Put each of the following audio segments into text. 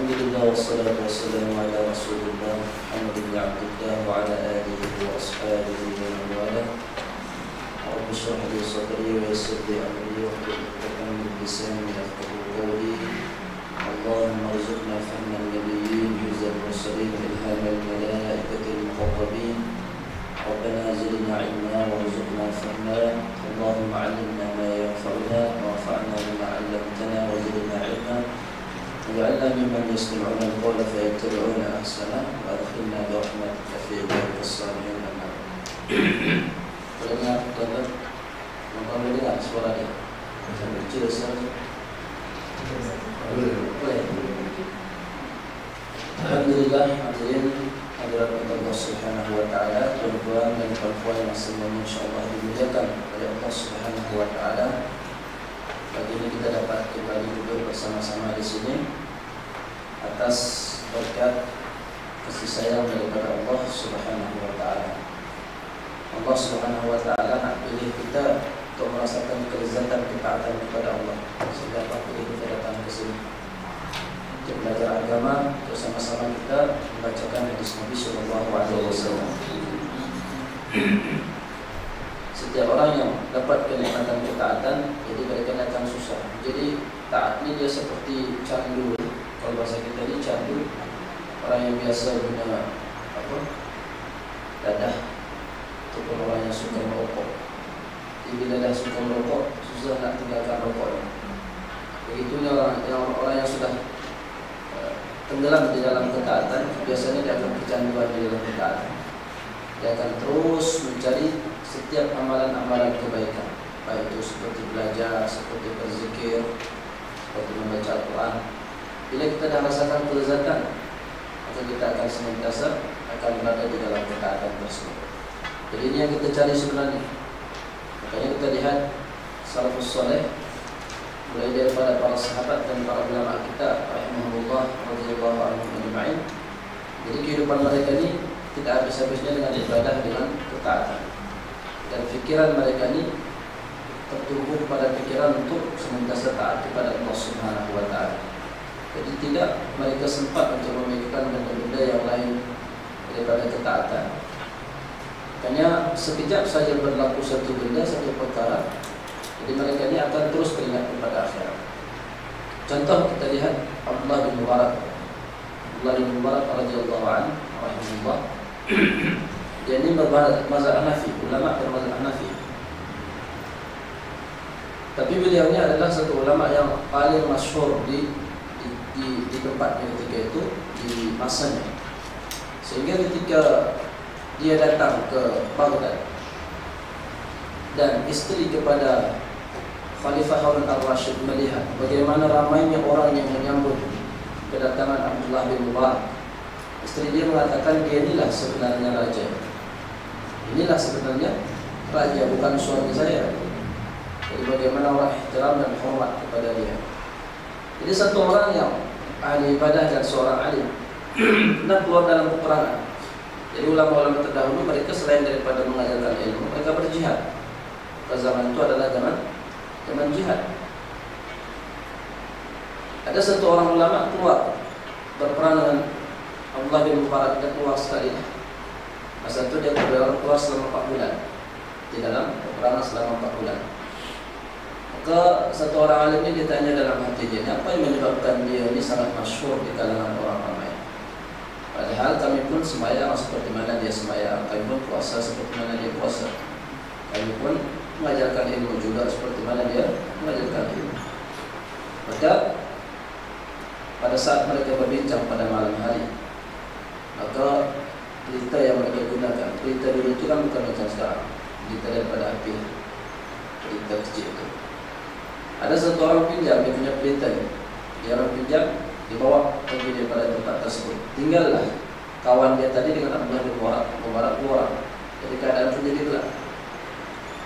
Alhamdulillah wassalatu wassalamu ala Rasulillah Muhammad bin Abdullah wa ala alihi wa ashabihi wa man wala. Rabbi shrah li sadri wa yassir li amri wa hlul 'uqdatam min lisani yafqahu qawli. Allahumma arzuqna fahma an-nabiyyin hifdza al-mursalin ilham al-malaikati al-muqarrabin. Rabbana zidna 'ilma warzuqna fahma. Allahumma 'allimna ma yanfa'una wanfa'na bima 'allamtana wa zidna 'ilma. وجعلنا ممن يستمعون القول فيتبعون أحسنه وأدخلنا برحمتك في عبادك الصالحين. Bolehnya tuan-tuan boleh dengar suara dia? Kecil sekali. Boleh. Alhamdulillah, hadirin hadirat Allah Subhanahu wa taala, tuan-tuan dan puan-puan yang semuanya insyaallah dimuliakan oleh Allah Subhanahu wa taala. Pagi ini kita dapat kembali duduk bersama-sama di sini atas berkat kasih sayang daripada Allah Subhanahu wa taala. Allah Subhanahu wa taala nak pilih kita untuk merasakan kelezatan ketaatan kepada Allah. Sehingga Allah pilih kita datang ke sini untuk belajar agama, untuk sama-sama kita membacakan hadis Nabi sallallahu alaihi wasallam. Setiap orang yang dapat kenikmatan ketaatan, jadi mereka akan susah. Jadi taat ni dia seperti candu. Kalau bahasa kita ni candu. Orang yang biasa guna dadah, ataupun orang yang suka merokok. Jadi bila dah suka merokok, susah nak tinggalkan rokoknya. Begitunya orang yang sudah tenggelam di dalam ketaatan, biasanya dia akan kecanduan di dalam ketaatan. Dia akan terus mencari setiap amalan-amalan kebaikan, baik itu seperti belajar, seperti berzikir, seperti membaca Al-Quran. Bila kita dah rasakan kelezatan, maka kita akan senantiasa akan berada di dalam ketaatan tersebut. Jadi ini yang kita cari sebenarnya. Makanya kita lihat salafus saleh, mulai daripada para sahabat dan para ulama kita rahimahullah radhiyallahu anhum ajma'in. Jadi kehidupan mereka ini tidak habis-habisnya dengan ibadah, dengan ketaatan. Dan fikiran mereka ini tertumbuh pada pikiran untuk senantiasa taat kepada Allah Subhanahu wa taala. Jadi tidak mereka sempat untuk memikirkan benda-benda yang lain daripada ketaatan. Makanya sekejap saja berlaku satu benda, satu perkara, jadi mereka ini akan terus teringat kepada akhirat. Contoh kita lihat Abdullah bin Mubarak. Abdullah bin Mubarak radhiyallahu anhu rahimahullah. Dia ini mazhab Hanafi, ulama bermazhab Hanafi. Tapi beliau ini adalah satu ulama yang paling masyhur di tempatnya ketika itu, di masanya. Sehingga ketika dia datang ke Baghdad dan isteri kepada Khalifah Harun al-Rashid melihat bagaimana ramainya orang yang menyambut kedatangan Abdullah bin Mubarak, isteri dia mengatakan dia inilah sebenarnya raja. Inilah sebenarnya raja, bukan suami saya. Jadi bagaimana orang ihtiram dan hormat kepada dia. Jadi satu orang yang ahli ibadah dan seorang alim nak keluar dalam peperangan. Jadi ulama-ulama terdahulu mereka selain daripada mengajarkan ilmu, mereka berjihad. Pada zaman itu adalah zaman jihad. Ada satu orang ulama keluar berperang dengan Abdullah bin Mubarak, dia keluar sekali. Masa itu dia keluar selama 4 bulan. Di dalam peperangan selama 4 bulan. Maka satu orang alim ini ditanya dalam hati dia, apa yang menyebabkan dia ini sangat masyhur di kalangan orang ramai. Padahal kami pun sembahyang seperti mana dia sembahyang, kami pun puasa seperti mana dia puasa, kami pun mengajarkan ilmu juga seperti mana dia mengajarkan ilmu. Maka pada saat mereka berbincang pada malam hari, maka pelita yang mereka gunakan, pelita dulu itu kan bukan macam sekarang, pelita daripada api, pelita kecil itu. Ada satu orang pinjam, dia punya pelita ni, dia orang pinjam, dibawa pergi daripada tempat tersebut. Tinggallah kawan dia tadi dengan Abdullah bin Mubarak keluar. Jadi keadaan pun jadi gelap.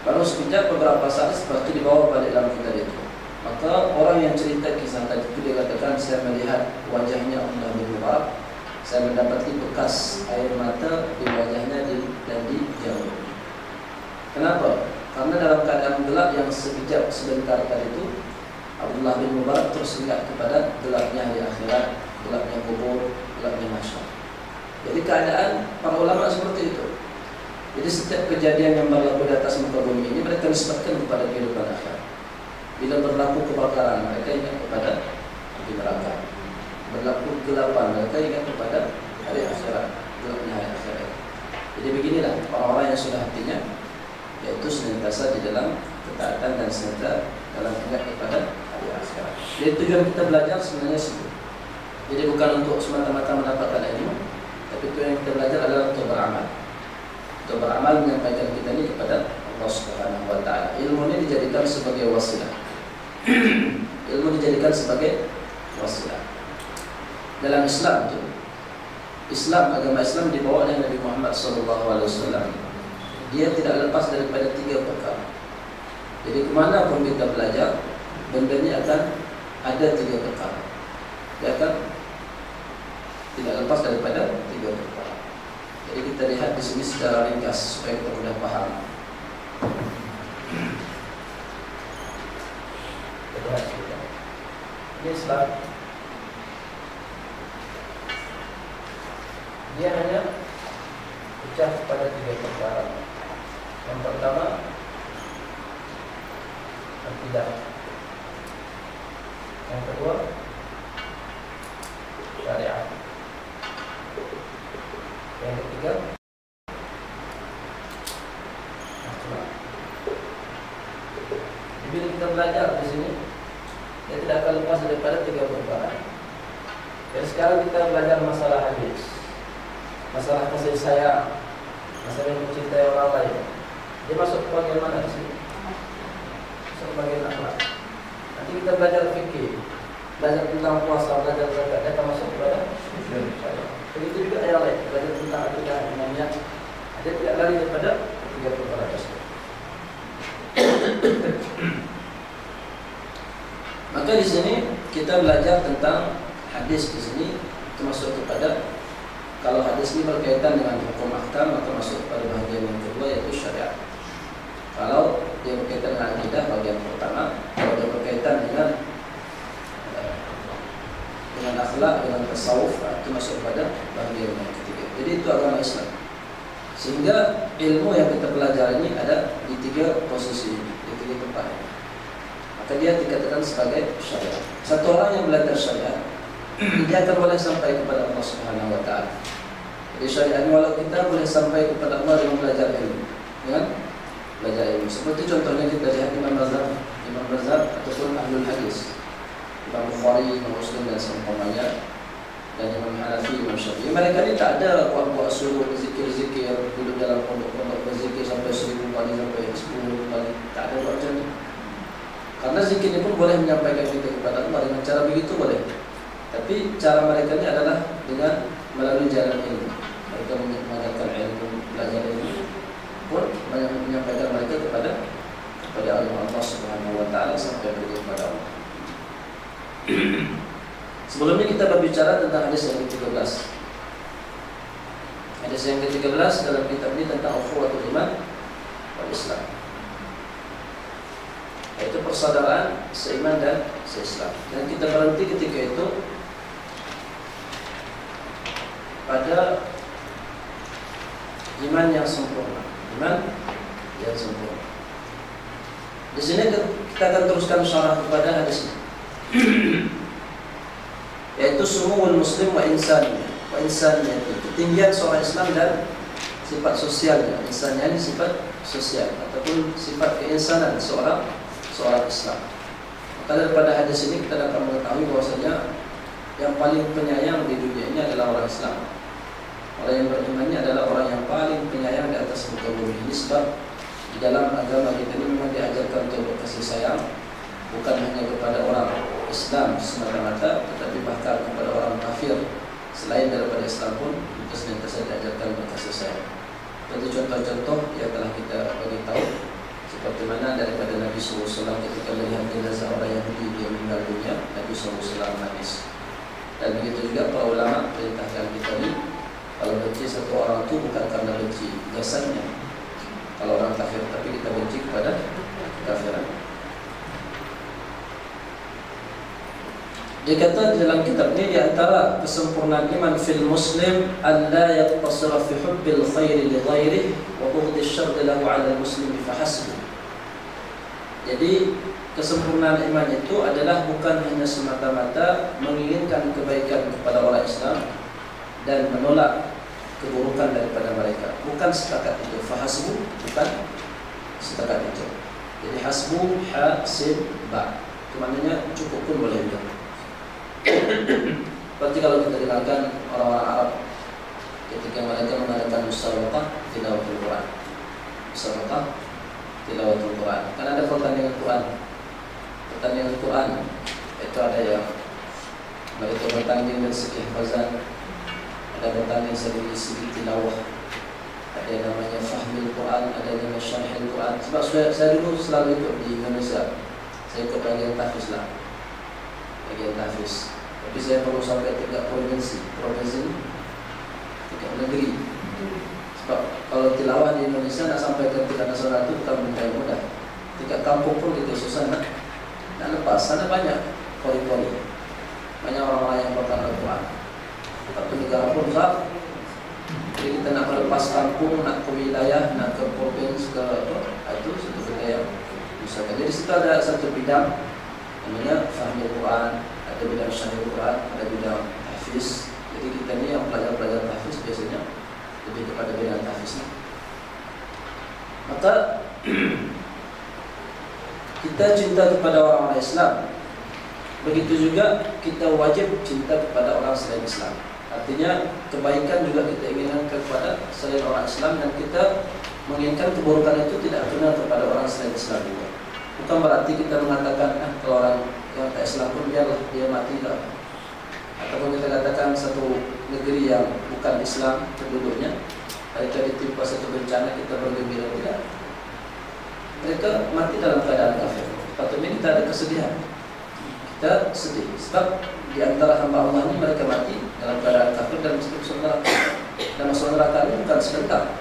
Baru sekejap beberapa saat setelah itu dibawa balik dalam kitab itu. Maka orang yang cerita kisah tadi itu dia katakan, saya melihat wajahnya Abdullah bin Mubarak, saya mendapati bekas air mata di wajahnya dan di jauh. Kenapa? Karena dalam keadaan gelap yang sekejap sebentar tadi itu, Abdullah bin Mubarak terus ingat kepada gelapnya hari akhirat, gelapnya kubur, gelapnya mahsyar. Jadi keadaan para ulama seperti itu. Jadi setiap kejadian yang berlaku di atas muka bumi ini mereka nisbatkan kepada kehidupan akhirat. Bila berlaku kebakaran, mereka ingat kepada api neraka. Berlaku kegelapan, mereka ingat kepada hari akhirat, gelapnya hari akhirat. Jadi beginilah orang-orang yang sudah hatinya, yaitu senantiasa di dalam ketaatan dan senantiasa dalam ingat kepada hari akhirat. Jadi tujuan kita belajar sebenarnya situ. Jadi bukan untuk semata-mata mendapatkan ilmu, tapi tujuan yang kita belajar adalah untuk beramal. Untuk beramal menyampaikan kita ini kepada Allah Subhanahu wa Ta'ala. Ilmu ini dijadikan sebagai wasilah. Ilmu dijadikan sebagai wasilah. Dalam Islam itu, agama Islam dibawa oleh Nabi Muhammad SAW. Dia tidak lepas daripada 3 perkara. Jadi kemana pun kita belajar, benda ini akan ada 3 perkara. Dia akan tidak lepas daripada 3 perkara. Jadi kita lihat di sini secara ringkas supaya kita mudah paham. Ini Islam. Dia hanya pecah pada 3 perkara. Yang pertama, akidah. Yang kedua, syariat. Yang ketiga, akhlak. Bila kita belajar di sini, dia tidak akan lepas daripada 3 perkara. Dan sekarang kita belajar masalah hadis, masalah kasih sayang, masalah mencintai orang lain. Dia masuk ke bagian mana di sini? Masuk ke bagian akhlak. Nanti kita belajar fikih, belajar tentang puasa, belajar zakat, dia akan masuk kepada syariat. Begitu juga yang lain, belajar tentang akidah, imannya. Dia tidak lari daripada 3 perkara tersebut. Maka di sini kita belajar tentang hadis di sini, termasuk kepada kalau hadis ini berkaitan dengan hukum ahkam, maka masuk kepada bahagian yang kedua yaitu syariat. Kalau dia berkaitan dengan akidah, bagian pertama. Kalau dia berkaitan dengan akhlak, dengan tasawuf, itu masuk pada bahagian yang ketiga. Jadi itu agama Islam. Sehingga ilmu yang kita pelajari ini ada di 3 posisi, di 3 tempat. Maka dia dikatakan sebagai syariat. Satu orang yang belajar syariat, dia akan boleh sampai kepada Allah Subhanahu wa Ta'ala. Jadi syariat ini walau kita boleh sampai kepada Allah dengan belajar ilmu, dengan belajar ilmu. Seperti contohnya kita lihat Imam Mazhab ataupun Ahlul Hadis, Imam Bukhari, Imam Muslim dan seumpamanya, dan Imam Hanafi, Imam Syafi'i. Mereka ini tak ada buat suruh zikir-zikir, duduk dalam pondok-pondok berzikir sampai 1000 kali, sampai 10 kali. Tak ada buat macam ni. Karena zikir ini pun boleh menyampaikan kita kepada Allah dengan cara begitu boleh. Tapi cara mereka ini adalah dengan melalui jalan ilmu. Mereka mengajarkan ilmu, belajar ilmu, pun menyampaikan mereka kepada Allah Subhanahu wa Ta'ala sampai kepada Allah. Sebelum ini kita berbicara tentang hadis yang ke-13. Hadis yang ke-13 dalam kitab ini tentang ukhuwatul iman wal Islam, yaitu persaudaraan seiman dan seislam. Dan kita berhenti ketika itu pada iman yang sempurna. Iman yang sempurna. Di sini kita akan teruskan syarah kepada hadis ini. Yaitu sumuwul muslim wa insannya. Ketinggian seorang Islam dan sifat sosialnya. Insannya ini sifat sosial ataupun sifat keinsanan seorang Islam. Maka daripada hadis ini kita dapat mengetahui bahwasanya yang paling penyayang di dunia ini adalah orang Islam. Orang yang beriman ini adalah orang yang paling penyayang di atas muka bumi ini. Sebab di dalam agama kita ini memang diajarkan untuk berkasih sayang, bukan hanya kepada orang Islam semata-mata, tetapi bahkan kepada orang kafir selain daripada Islam pun kita senantiasa diajarkan berkasih sayang. Seperti contoh-contoh yang telah kita bagi tahu, seperti mana daripada Nabi SAW ketika melihat jenazah orang Yahudi dia meninggal dunia, Nabi SAW menangis. Dan begitu juga para ulama perintahkan kita ni, kalau benci satu orang itu bukan karena benci jasadnya, kalau orang kafir, tapi kita benci kepada kafiran. Dia kata di dalam kitab ini, di antara kesempurnaan iman fil muslim an la yaqtasira fi hubbil khairi li ghairihi wa bughdhi syarri lahu 'ala al-muslim fahasbuh. Jadi kesempurnaan iman itu adalah bukan hanya semata-mata menginginkan kebaikan kepada orang Islam dan menolak keburukan daripada mereka. Bukan setakat itu. Fahasbu, bukan setakat itu. Jadi hasbu, hasib, ba. Itu maknanya cukup pun boleh juga. Seperti kalau kita dengarkan orang-orang Arab ketika mereka mengadakan musabaqah tilawatul Quran. Musabaqah tilawatul Quran. Kan ada pertandingan Quran. Pertandingan Quran itu ada yang mereka bertanding dari segi hafazan, ada bertanding dari segi tilawah, ada yang namanya fahmil Quran, ada yang namanya syarhil Quran. Sebab saya dulu selalu ikut di Indonesia, saya ikut bagian tahfiz lah, bagian tahfiz. Tapi saya perlu sampai tingkat provinsi tingkat negeri. Sebab kalau tilawah di Indonesia nak sampai ke tingkat nasional itu bukan benda yang mudah. Tingkat kampung pun kita susah nak lepas. Sana banyak pori-pori, banyak orang-orang yang bakal Al-Quran. Satu negara pun besar. Jadi kita nak melepas kampung, nak ke wilayah, nak ke provinsi, ke itu satu benda yang susah. Jadi situ ada satu bidang namanya fahmil Quran, ada bidang syarhil Quran, ada bidang tahfiz. Jadi kita ni yang pelajar-pelajar tahfiz biasanya lebih kepada bidang tahfiz. Maka kita cinta kepada orang-orang Islam, begitu juga kita wajib cinta kepada orang selain Islam. Artinya kebaikan juga kita inginkan kepada selain orang Islam, dan kita menginginkan keburukan itu tidak kena kepada orang selain Islam juga. Bukan berarti kita mengatakan kalau orang yang tak Islam pun biarlah dia mati lah. Ataupun kita katakan satu negeri yang bukan Islam penduduknya, mereka ditimpa satu bencana kita bergembira, tidak. Mereka mati dalam keadaan kafir. Patutnya kita ada kesedihan, kita sedih. Sebab di antara hamba Allah ini mereka mati dalam keadaan kafir dan masuk neraka. Dan masuk neraka ini bukan sebentar.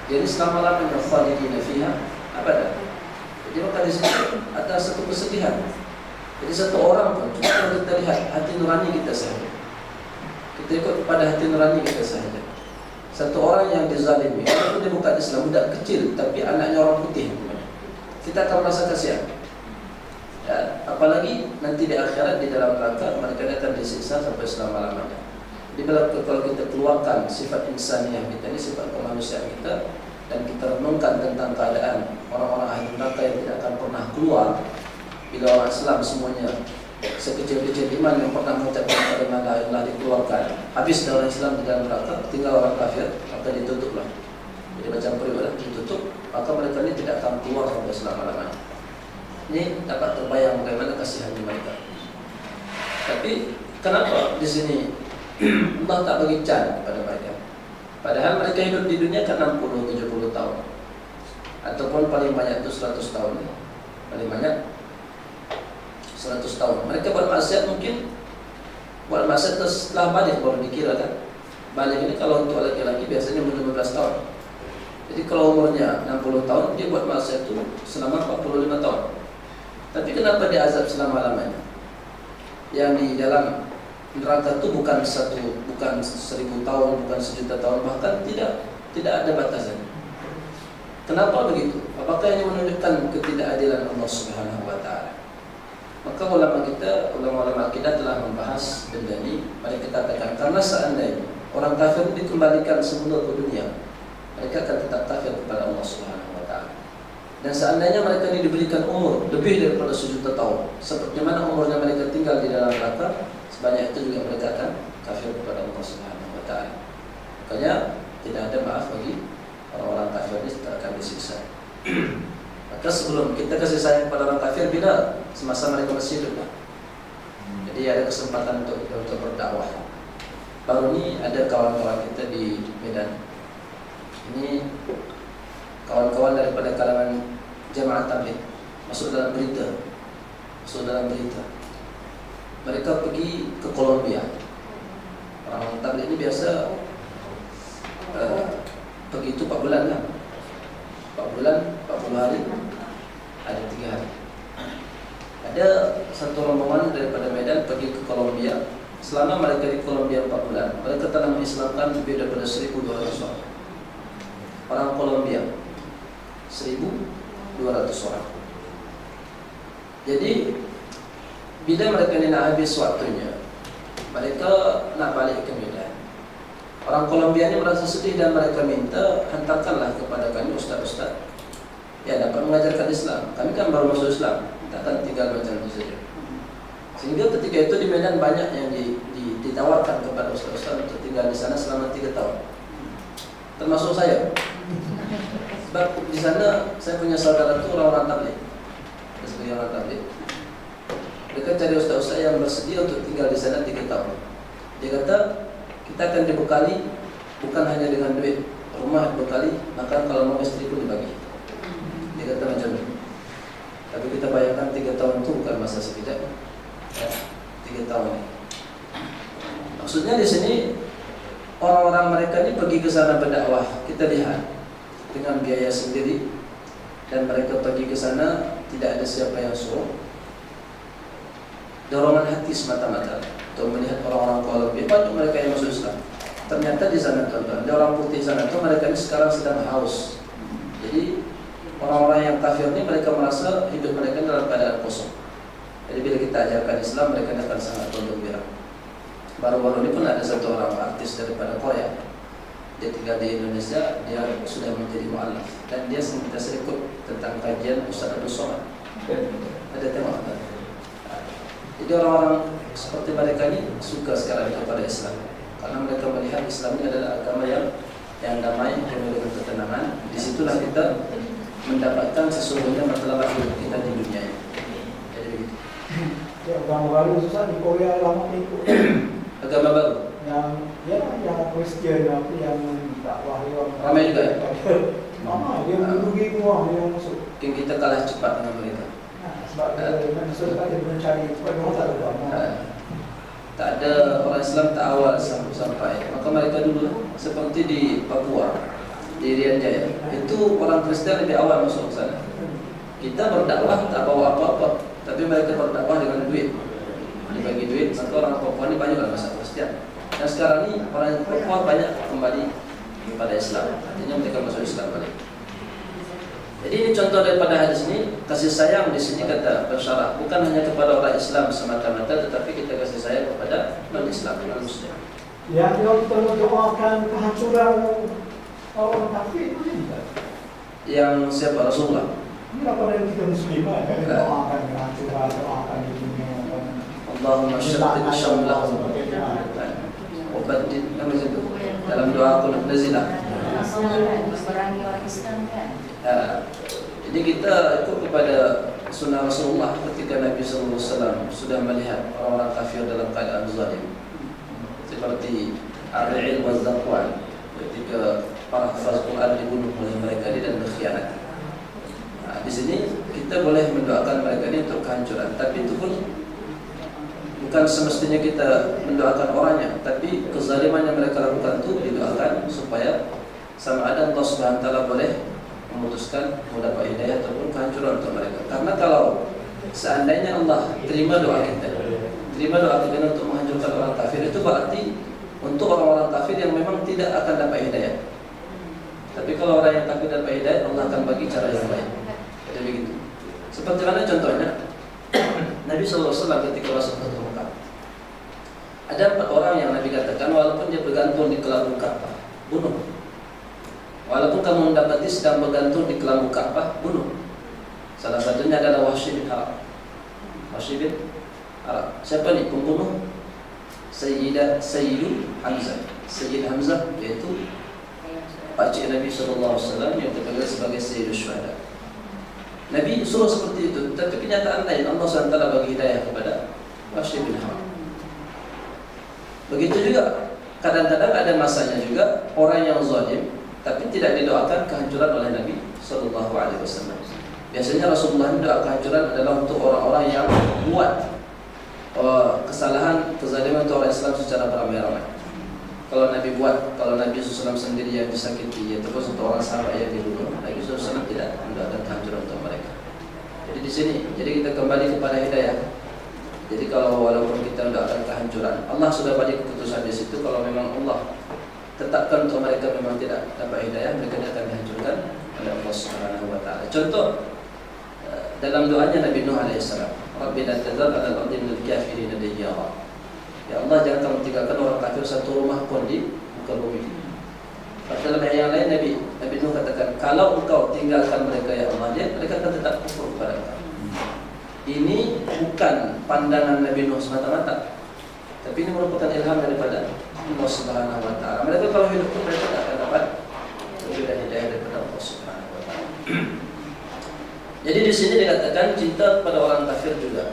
Jadi selama-lamanya khalidina fiha abadan. Jadi maka di sini ada satu kesedihan. Jadi satu orang pun kalau kita lihat hati nurani kita sahaja, kita ikut kepada hati nurani kita sahaja. Satu orang yang dizalimi, walaupun dia bukan Islam, budak kecil, tapi anaknya orang putih, kita akan merasa kasihan. Ya, apalagi nanti di akhirat, di dalam neraka mereka akan disiksa sampai selama-lamanya. Jadi kalau kita keluarkan sifat insaniah kita ini, sifat kemanusiaan kita, dan kita renungkan tentang keadaan orang-orang ahli neraka yang tidak akan pernah keluar bila orang Islam semuanya sekecil-kecil iman yang pernah mengucapkan kalimat la ilaha illallah dikeluarkan, habis dari orang Islam di dalam neraka, tinggal orang kafir, maka ditutuplah. Jadi macam periuk ditutup, maka mereka ini tidak akan keluar sampai selama-lamanya. Ini dapat terbayang bagaimana kasihan mereka. Tapi kenapa di sini Allah tak bagi can kepada mereka? Padahal mereka hidup di dunia kan 60-70 tahun, ataupun paling banyak itu 100 tahun. Paling banyak 100 tahun. Mereka buat maksiat mungkin buat maksiat setelah balik baru dikira kan. Balik ini kalau untuk laki-laki biasanya umur 15 tahun. Jadi kalau umurnya 60 tahun, dia buat maksiat itu selama 45 tahun. Tapi kenapa dia azab selama-lamanya? Yang di dalam neraka itu bukan 1000 tahun, bukan 1.000.000 tahun, bahkan tidak ada batasan. Kenapa begitu? Apakah ini menunjukkan ketidakadilan Allah Subhanahu wa taala? Maka ulama-ulama akidah telah membahas benda ini. Mereka katakan karena seandainya orang kafir dikembalikan semula ke dunia, mereka akan tetap kafir kepada Allah Subhanahu wa taala. Dan seandainya mereka ini diberikan umur lebih daripada 1 juta tahun, seperti mana umurnya mereka tinggal di dalam neraka, sebanyak itu juga mereka akan kafir kepada Allah Subhanahu wa taala. Makanya tidak ada maaf bagi orang-orang kafir ini, akan disiksa. Maka sebelum kita kasih sayang kepada orang kafir, bila semasa mereka masih hidup, jadi ada kesempatan untuk berdakwah. Baru ini ada kawan-kawan kita di Medan. Ini kawan-kawan daripada kalangan jamaah tabligh masuk dalam berita. Mereka pergi ke Kolombia. Orang tabligh ini biasa pergi itu 4 bulan lah. 4 bulan, 40 hari, ada 3 hari. Ada satu rombongan daripada Medan pergi ke Kolombia. Selama mereka di Kolombia 4 bulan, mereka telah mengislamkan lebih daripada 1.200 orang. Orang Kolombia 1.200 orang. Jadi bila mereka ini nak habis waktunya, mereka nak balik ke Medan. Orang Kolombia ini merasa sedih dan mereka minta, hantarkanlah kepada kami ustaz-ustaz yang dapat mengajarkan Islam. Kami kan baru masuk Islam, takkan tinggal macam itu saja. Sehingga ketika itu di Medan banyak yang ditawarkan kepada ustaz-ustaz untuk tinggal di sana selama 3 tahun. Termasuk saya. Sebab di sana saya punya saudara itu orang-orang tabligh. Sebagai orang tabligh, mereka cari ustaz-ustaz yang bersedia untuk tinggal di sana 3 tahun. Dia kata, kita akan dibekali bukan hanya dengan duit, rumah dibekali, bahkan kalau mau istri pun dibagi. Dia kata macam itu. Tapi kita bayangkan 3 tahun itu bukan masa sekejap, ya, 3 tahun. Maksudnya di sini orang-orang mereka ini pergi ke sana berdakwah. Kita lihat dengan biaya sendiri, dan mereka pergi ke sana tidak ada siapa yang suruh. Dorongan hati semata-mata untuk melihat orang-orang Kolombia, banyak mereka yang masuk Islam. Ternyata di sana tuan-tuan, di orang putih sana itu mereka ini sekarang sedang haus. Jadi orang-orang yang kafir ini mereka merasa hidup mereka dalam keadaan kosong. Jadi bila kita ajarkan Islam, mereka akan sangat gembira. Baru-baru ini pun ada satu orang artis daripada Korea. Dia tinggal di Indonesia, dia sudah menjadi mu'alaf, dan dia senantiasa ikut tentang kajian Ustaz Abdul Somad. Ada tengok kan? Jadi orang-orang seperti mereka ini suka sekarang kepada Islam, karena mereka melihat Islam ini adalah agama yang damai, penuh dengan ketenangan. Disitulah kita mendapatkan sesungguhnya masalah hidup kita di dunia ini. Jadi begitu. Ya, agama baru susah di Korea lama itu. Agama baru yang Kristian yang dakwah yang ramai juga ya? Dia merugi semua dia masuk. Mungkin kita kalah cepat dengan mereka. Sebab dia maksudnya dia mencari sebab dia tak ada agama. Tak ada orang Islam tak awal sampai. Maka mereka dulu seperti di Papua, di Irian Jaya, itu orang Kristen lebih awal masuk ke sana. Kita berdakwah tak bawa apa-apa, tapi mereka berdakwah dengan duit. Dibagi duit, maka orang Papua ini banyak masuk Kristen. Dan sekarang ini orang Papua banyak kembali kepada Islam. Artinya mereka masuk Islam balik. Jadi ini contoh daripada hadis ini. Kasih sayang di sini kata bersyarat bukan hanya kepada orang Islam semata-mata, tetapi kita kasih sayang kepada non-Islam, non-Muslim. Ya, kalau kita mendoakan kehancuran orang kafir itu tidak. Yang siapa? Rasulullah. Ini apa yang kita Muslim kan doakan kehancuran, doakan di dunia. Allahumma syattit syamlahum Ubaddin, nama itu dalam doa qunut nazilah. Memerangi orang Islam kan. Jadi kita ikut kepada sunnah Rasulullah ketika Nabi SAW sudah melihat orang-orang kafir dalam keadaan zalim, seperti Ar-Ra'il wa Zakwan, ketika para hafaz Quran dibunuh oleh mereka dan berkhianat. Di sini kita boleh mendoakan mereka ini untuk kehancuran, tapi itu pun bukan semestinya kita mendoakan orangnya, tapi kezaliman yang mereka lakukan itu didoakan supaya sama ada Allah Subhanahu wa taala boleh memutuskan mendapat hidayah ataupun kehancuran untuk mereka. Karena kalau seandainya Allah terima doa kita untuk menghancurkan orang kafir, itu berarti untuk orang-orang kafir yang memang tidak akan dapat hidayah. Tapi kalau orang yang kafir dapat hidayah, Allah akan bagi cara yang lain. Jadi begitu. Seperti mana contohnya? Nabi SAW ketika masuk ke Mekah, ada 4 orang yang Nabi katakan walaupun dia bergantung di kelambu Ka'bah, bunuh. Walaupun kamu mendapati sedang bergantung di kelambu Ka'bah, bunuh. Salah satunya adalah Wahsy bin Harb. Wahsy bin Harb. Siapa ni pembunuh? Sayyidu Hamzah. Sayyid Hamzah yaitu pakcik Nabi SAW yang terkenal sebagai Sayyidul Syuhada. Nabi suruh seperti itu, tapi kenyataan lain Allah SWT bagi hidayah kepada Wahsy bin Harb. Begitu juga kadang-kadang ada masanya juga orang yang zalim tapi tidak didoakan kehancuran oleh Nabi SAW. Biasanya Rasulullah doa kehancuran adalah untuk orang-orang yang buat kesalahan, kezaliman untuk orang Islam secara beramai-ramai. Kalau Nabi buat, kalau Nabi SAW sendiri yang disakiti, ataupun satu orang sahabat yang dibunuh, Nabi SAW tidak mendoakan kehancuran untuk mereka. Jadi di sini, jadi kita kembali kepada hidayah. Jadi kalau walaupun kita mendoakan kehancuran, Allah sudah bagi keputusan di situ. Kalau memang Allah tetapkan untuk mereka memang tidak dapat hidayah, mereka akan dihancurkan oleh Allah Subhanahu wa taala. Contoh dalam doanya Nabi Nuh alaihissalam, Rabbi la tadhar 'alal ardi minal kafirin dayyara. Ya Allah, jangan kamu tinggalkan orang kafir satu rumah pun di muka bumi. Dalam ayat yang lain Nabi Nuh katakan, kalau engkau tinggalkan mereka ya Allah, mereka akan tetap kufur kepada engkau. Ini bukan pandangan Nabi Nuh semata-mata, tapi ini merupakan ilham daripada Allah Subhanahu wa taala. Mereka kalau hidup pun mereka tak akan dapat hidayah daripada Allah Subhanahu wa taala. Jadi di sini dikatakan cinta kepada orang kafir juga.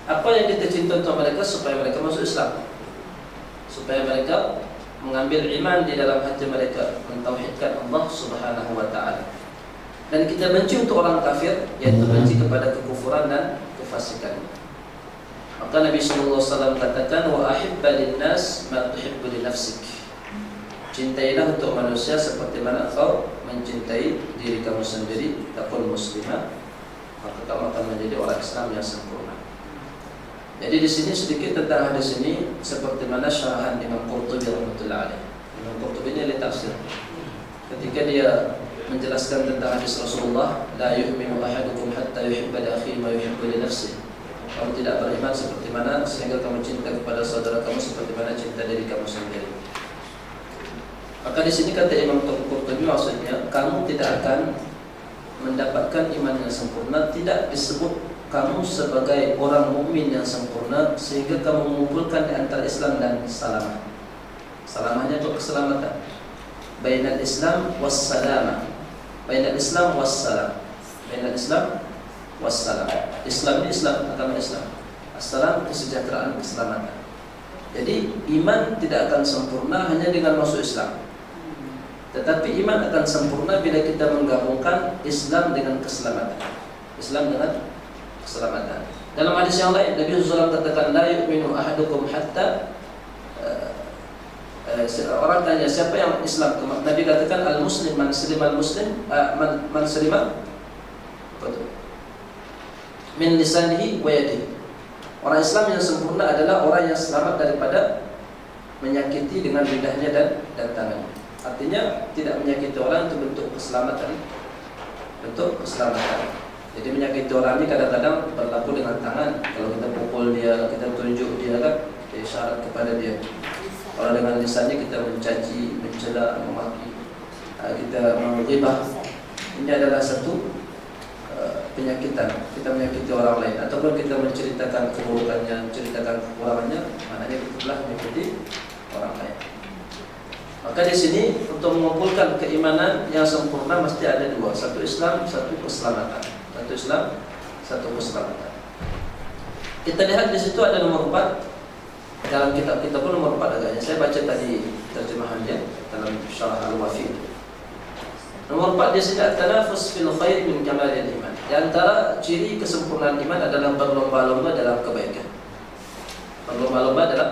Apa yang kita cinta untuk mereka supaya mereka masuk Islam, supaya mereka mengambil iman di dalam hati mereka, mentauhidkan Allah Subhanahu wa taala. Dan kita benci untuk orang kafir, yaitu benci kepada kekufuran dan kefasikan. Maka Nabi sallallahu alaihi wasallam katakan, wa ahibba linnas ma tuhibbu li nafsik. Cintailah untuk manusia seperti mana engkau mencintai diri kamu sendiri. Takun muslimah, maka kamu akan menjadi orang Islam yang sempurna. Jadi di sini sedikit tentang hadis ini, seperti mana syarahan Imam Qurtubi rahmatullah alaih. Imam Qurtubi ini ahli tafsir. Ketika dia menjelaskan tentang hadis Rasulullah, la yu'minu ahadukum hatta yuhibba li akhihi ma yuhibbu li nafsihi. Kamu tidak beriman seperti mana sehingga kamu cinta kepada saudara kamu seperti mana cinta diri kamu sendiri. Maka di sini kata Imam Qurtubi, maksudnya kamu tidak akan mendapatkan iman yang sempurna, tidak disebut kamu sebagai orang mukmin yang sempurna sehingga kamu mengumpulkan di antara Islam dan salamah. Salamahnya itu keselamatan. Bainal Islam was salamah. Bainal Islam was salam. Bainal Islam was salam. Islam ini Islam, agama Islam. Assalam, kesejahteraan, keselamatan. Jadi iman tidak akan sempurna hanya dengan masuk Islam. Tetapi iman akan sempurna bila kita menggabungkan Islam dengan keselamatan. Islam dengan keselamatan. Dalam hadis yang lain Nabi SAW katakan, la yu'minu ahadukum hatta orang tanya siapa yang Islam? Nabi katakan, al-muslim man salima al-muslim man salima min lisanihi wa yadihi. Orang Islam yang sempurna adalah orang yang selamat daripada menyakiti dengan lidahnya dan tangannya. Artinya tidak menyakiti orang itu bentuk keselamatan. Bentuk keselamatan. Jadi menyakiti orang ini kadang-kadang berlaku dengan tangan. Kalau kita pukul dia, kita tunjuk dia kan, isyarat kepada dia. Kalau dengan lisannya kita mencaci, mencela, memaki, kita menghibah, ini adalah satu penyakitan. Kita menyakiti orang lain, ataupun kita menceritakan keburukannya, menceritakan kekurangannya, maknanya kita telah menyakiti orang lain. Maka di sini untuk mengumpulkan keimanan yang sempurna mesti ada dua, satu Islam, satu keselamatan. Satu Islam, satu keselamatan. Kita lihat di situ ada nomor 4 dalam kitab kita pun nomor 4 agaknya. Saya baca tadi terjemahannya dalam Syarah Al-Wafi. Nomor 4 di sini, at-tanafus fil khair min kamalil iman. Di antara ciri kesempurnaan iman adalah berlomba-lomba dalam kebaikan. Berlomba-lomba dalam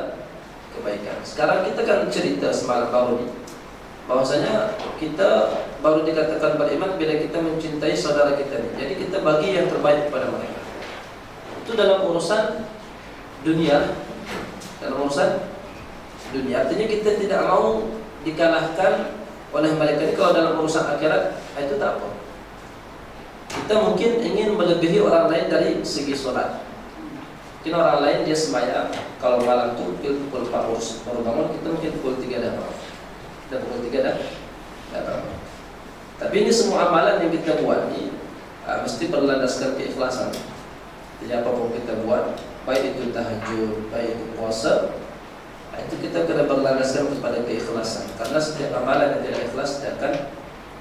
kebaikan. Sekarang kita kan cerita semalam baru ni, bahwasanya kita baru dikatakan beriman bila kita mencintai saudara kita ni. Jadi kita bagi yang terbaik kepada mereka. Itu dalam urusan dunia. Dalam urusan dunia, artinya kita tidak mau dikalahkan oleh mereka ini. Kalau dalam urusan akhirat itu tak apa. Kita mungkin ingin melebihi orang lain dari segi solat. Mungkin orang lain dia sembahyang kalau malam tu pukul 4 baru bangun, kita mungkin pukul 3 dah bangun. Dah pukul 3 dah bangun. Tapi ini semua amalan yang kita buat ni mesti berlandaskan keikhlasan. Jadi apapun kita buat, baik itu tahajud, baik itu puasa, itu kita kena berlandaskan kepada keikhlasan. Karena setiap amalan yang tidak ikhlas tidak akan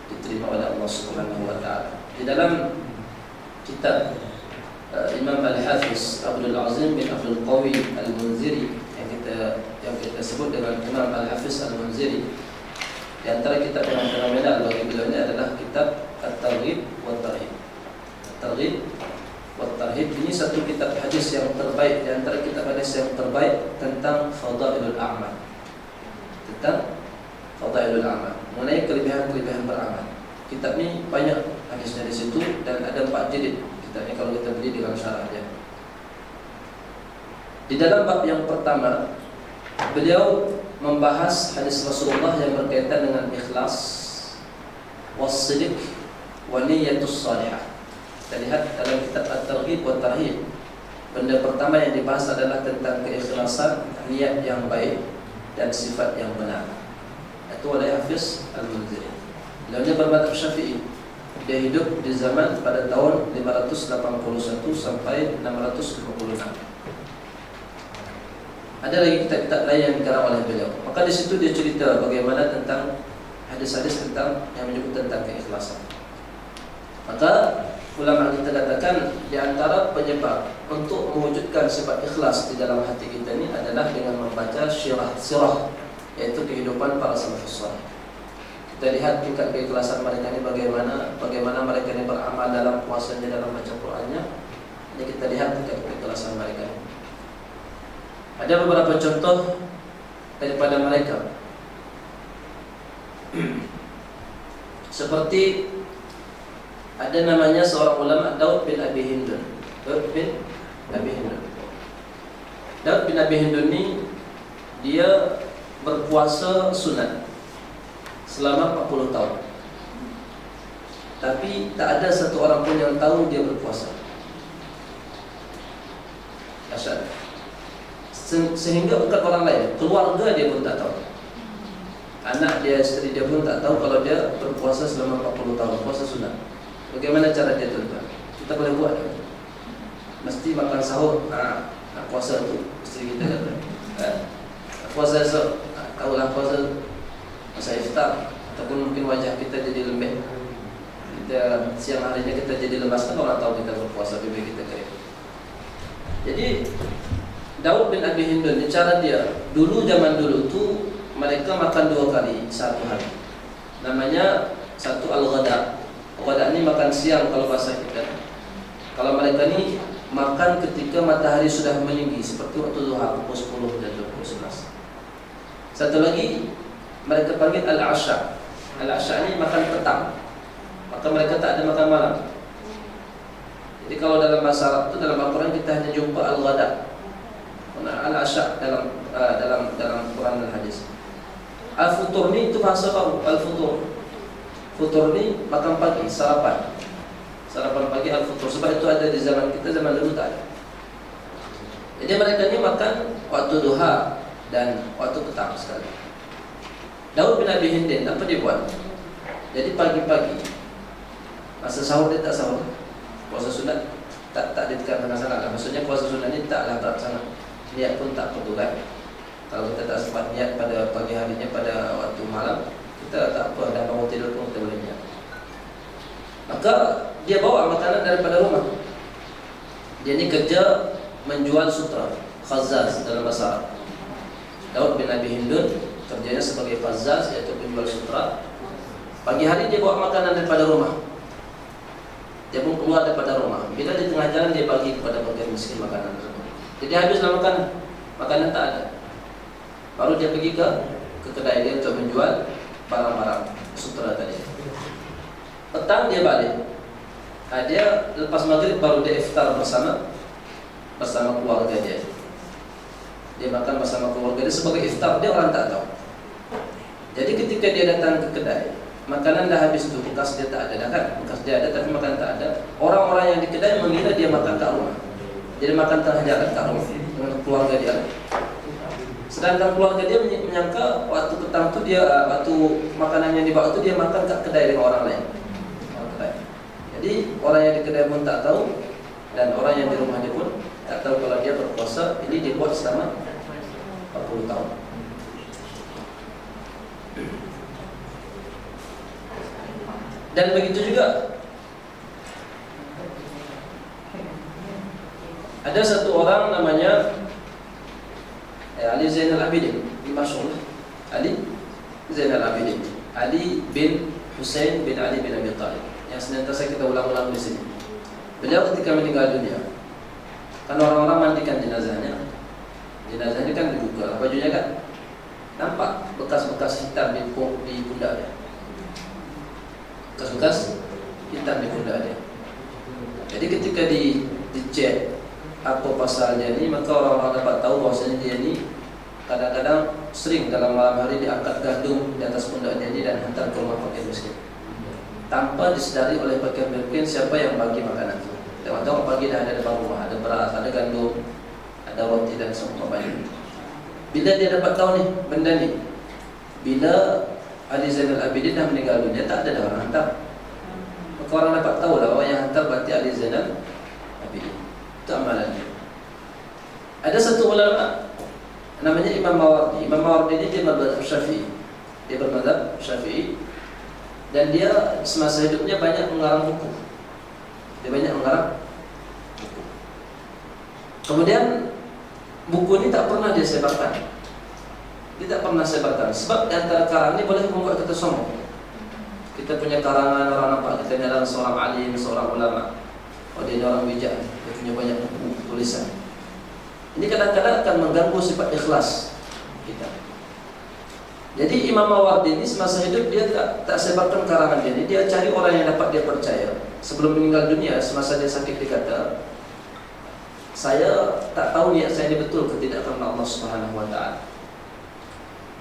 diterima oleh Allah Subhanahu wa taala. Di dalam kitab Imam Al-Hafiz Abdul Azim bin Abdul Qawi Al-Munziri yang kita sebut dengan Imam Al-Hafiz Al-Munziri, di antara kitab yang fenomenal bagi beliau ini adalah kitab At-Targhib wa At-Tarhib. At-Targhib wa At-Tarhib ini satu kitab hadis yang terbaik di antara kitab hadis yang terbaik tentang fadailul a'mal. Tentang fadailul a'mal, mengenai kelebihan-kelebihan beramal. Kitab ini banyak hadisnya di situ dan ada 4 jilid kitabnya kalau kita beli dengan syarahnya. Di dalam bab yang pertama, beliau membahas hadis Rasulullah yang berkaitan dengan ikhlas, was-sidq, wa niyatus salihah. Kita lihat dalam kitab At-Targhib wa Tarhib. Benda pertama yang dibahas adalah tentang keikhlasan, niat yang baik dan sifat yang benar. Itu oleh Hafiz Al-Munziri. Beliau bermadzhab Syafi'i. Dia hidup di zaman pada tahun 581 sampai 656. Ada lagi kitab-kitab lain yang dikarang oleh beliau. Maka di situ dia cerita bagaimana tentang hadis-hadis tentang yang menyebut tentang keikhlasan. Maka ulama kita katakan di antara penyebab untuk mewujudkan sifat ikhlas di dalam hati kita ini adalah dengan membaca sirah, yaitu kehidupan para salafus saleh. Kita lihat tingkat keikhlasan mereka ini bagaimana mereka ini beramal dalam puasanya, dalam baca Qur'annya. Ini kita lihat tingkat keikhlasan mereka. Ada beberapa contoh daripada mereka. Seperti ada namanya seorang ulama Daud bin Abi Hindun. Daud bin Abi Hindun ini dia berpuasa sunat selama 40 tahun. Tapi tak ada satu orang pun yang tahu dia berpuasa. Dahsyat. Sehingga bukan orang lain, keluarga dia pun tak tahu. Anak dia, isteri dia pun tak tahu kalau dia berpuasa selama 40 tahun, puasa sunat. Bagaimana cara dia tuan-tuan? Kita boleh buat. Mesti makan sahur, puasa tu isteri kita kata. Puasa esok, tahulah puasa masa iftar, ataupun mungkin wajah kita jadi lembek. Kita siang harinya kita jadi lemas, kan orang tahu kita berpuasa, bibir kita kering. Jadi Daud bin Abi Hindun, cara dia dulu, zaman dulu tu mereka makan 2 kali satu hari. Namanya satu al-ghada. Ghada ni makan siang kalau bahasa kita. Kalau mereka ni makan ketika matahari sudah meninggi, seperti waktu duha pukul 10 dan pukul 11. Satu lagi mereka panggil al-asha. Al-asha ni makan petang. Maka mereka tak ada makan malam. Jadi kalau dalam bahasa Arab tu, dalam Al-Quran kita hanya jumpa al-ghada. Al-asha dalam Quran dan hadis. Al-futur ni itu bahasa baru, al-futur. Futur ni makan pagi, sarapan. Sarapan pagi al-futur. Sebab itu ada di zaman kita, zaman dulu tak ada. Jadi mereka ni makan waktu duha dan waktu petang sekali. Daud bin Abi Hindun, apa dia buat? Jadi pagi-pagi masa sahur dia tak sahur. Puasa sunat tak ditekan sangat lah. Maksudnya puasa sunat ni taklah berat sangat. Niat pun tak perlu kan. Kalau kita tak sempat niat pada pagi harinya, pada waktu malam, kita tak apa, dan bangun tidur pun kita boleh niat. Maka dia bawa makanan daripada rumah. Dia ni kerja menjual sutra, khazaz dalam bahasa Arab. Daud bin Abi Hindun kerjanya sebagai khazaz, iaitu penjual sutra. Pagi hari dia bawa makanan daripada rumah. Dia pun keluar daripada rumah. Bila di tengah jalan dia bagi kepada fakir miskin makanan tersebut. Jadi habislah makanan tak ada. Baru dia pergi ke kedai dia untuk menjual barang-barang sutra tadi. Petang dia balik. Dia lepas maghrib baru dia iftar bersama keluarga dia. Dia makan bersama keluarga dia sebagai iftar, dia orang tak tahu. Jadi ketika dia datang ke kedai, makanan dah habis tu, bekas dia tak ada dah kan? Bekas dia ada tapi makan tak ada. Orang-orang yang di kedai mengira dia makan kat rumah. Jadi makan tengah jalan kat rumah dengan keluarga dia. Sedangkan keluarga dia menyangka waktu petang tu dia, waktu makanan yang dibawa tu dia makan kat kedai dengan orang lain. Jadi orang yang di kedai pun tak tahu, dan orang yang di rumah dia pun tak tahu kalau dia berpuasa. Ini dibuat selama 40 tahun. Dan begitu juga ada satu orang namanya Ali Zainal Abidin, masyhur Ali Zainal Abidin, Ali bin Husain bin Ali bin Abi Thalib, yang senantiasa kita ulang-ulang di sini. Beliau ketika meninggal dunia, kan orang-orang mandikan jenazahnya. Jenazahnya kan dibuka, bajunya kan nampak bekas-bekas hitam di pundak dia. Bekas-bekas hitam di pundak dia. Jadi ketika puasa Al-Jani, maka orang-orang dapat tahu bahwasanya dia ni kadang-kadang sering dalam malam hari diangkat gandum di atas pundak Al-Jani dan hantar ke rumah fakir miskin, tanpa disedari oleh fakir miskin siapa yang bagi makanan itu. Tengok-tengok pagi dah ada depan rumah, ada beras, ada gandum, ada roti dan seumpamanya. Bila dia dapat tahu ni benda ni, bila Ali Zainal Abidin dah meninggal dunia, tak ada dah orang hantar. Maka orang dapat tahu lah bahawa yang hantar berarti Ali Zainal Abidin. Itu amalannya. Ada satu ulama namanya Imam Mawardi. Imam Mawardi ini dia bermadzhab Syafi'i. Dia bermadzhab Syafi'i dan dia semasa hidupnya banyak mengarang buku. Dia banyak mengarang buku. Kemudian buku ini tak pernah dia sebarkan. Dia tak pernah sebarkan. Sebab di antara karang ini boleh membuat kita sombong. Kita punya karangan, orang nampak kita ni adalah seorang alim, seorang ulama. Oh, dia ni orang bijak, dia punya banyak buku tulisan. Ini kadang-kadang akan mengganggu sifat ikhlas kita. Jadi Imam Mawardi ini semasa hidup dia tak sebarkan karangan dia ni. Dia cari orang yang dapat dia percaya. Sebelum meninggal dunia, semasa dia sakit, dia kata, saya tak tahu niat saya ini betul ke tidak karena Allah Subhanahu Wa Taala.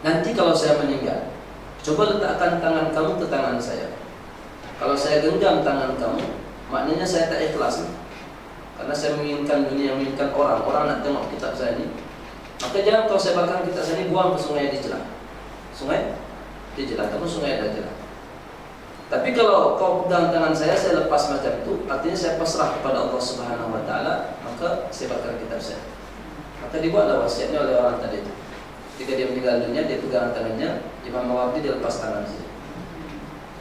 Nanti kalau saya meninggal, coba letakkan tangan kamu ke tangan saya. Kalau saya genggam tangan kamu, maknanya saya tak ikhlas, karena saya menginginkan dunia, menginginkan orang nak tengok kitab saya ini. Maka jangan kau sebarkan kitab saya ini, buang ke sungai Dijlah. Sungai Dijlah, kamu sungai Dijlah. Tapi kalau kau pegang tangan saya lepas macam itu, artinya saya pasrah kepada Allah Subhanahu Wa Taala, maka sebarkan kitab saya. Maka dibuatlah wasiatnya oleh orang tadi itu. Ketika dia meninggal dunia, dia pegang tangannya. Imam Mawardi dia lepas tangan saja.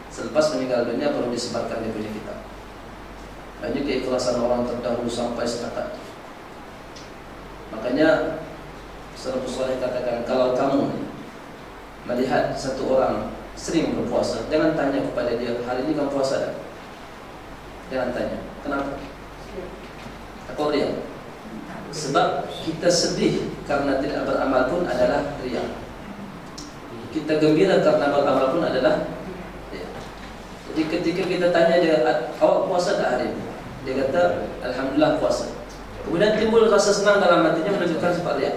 Selepas meninggal dunia baru disebarkan dia punya kitab. Ini keikhlasan orang terdahulu sampai setakat. Makanya Salafus Saleh katakan, kalau kamu melihat satu orang sering berpuasa, jangan tanya kepada dia, hari ini kamu puasa tak? Jangan tanya. Kenapa? Apa dia? Sebab kita sedih karena tidak beramal pun adalah riya. Kita gembira karena beramal pun adalah riya. Jadi ketika kita tanya dia, awak puasa tak hari ini? Dia kata, alhamdulillah puasa. Kemudian timbul rasa senang dalam hatinya, menunjukkan sifat riya.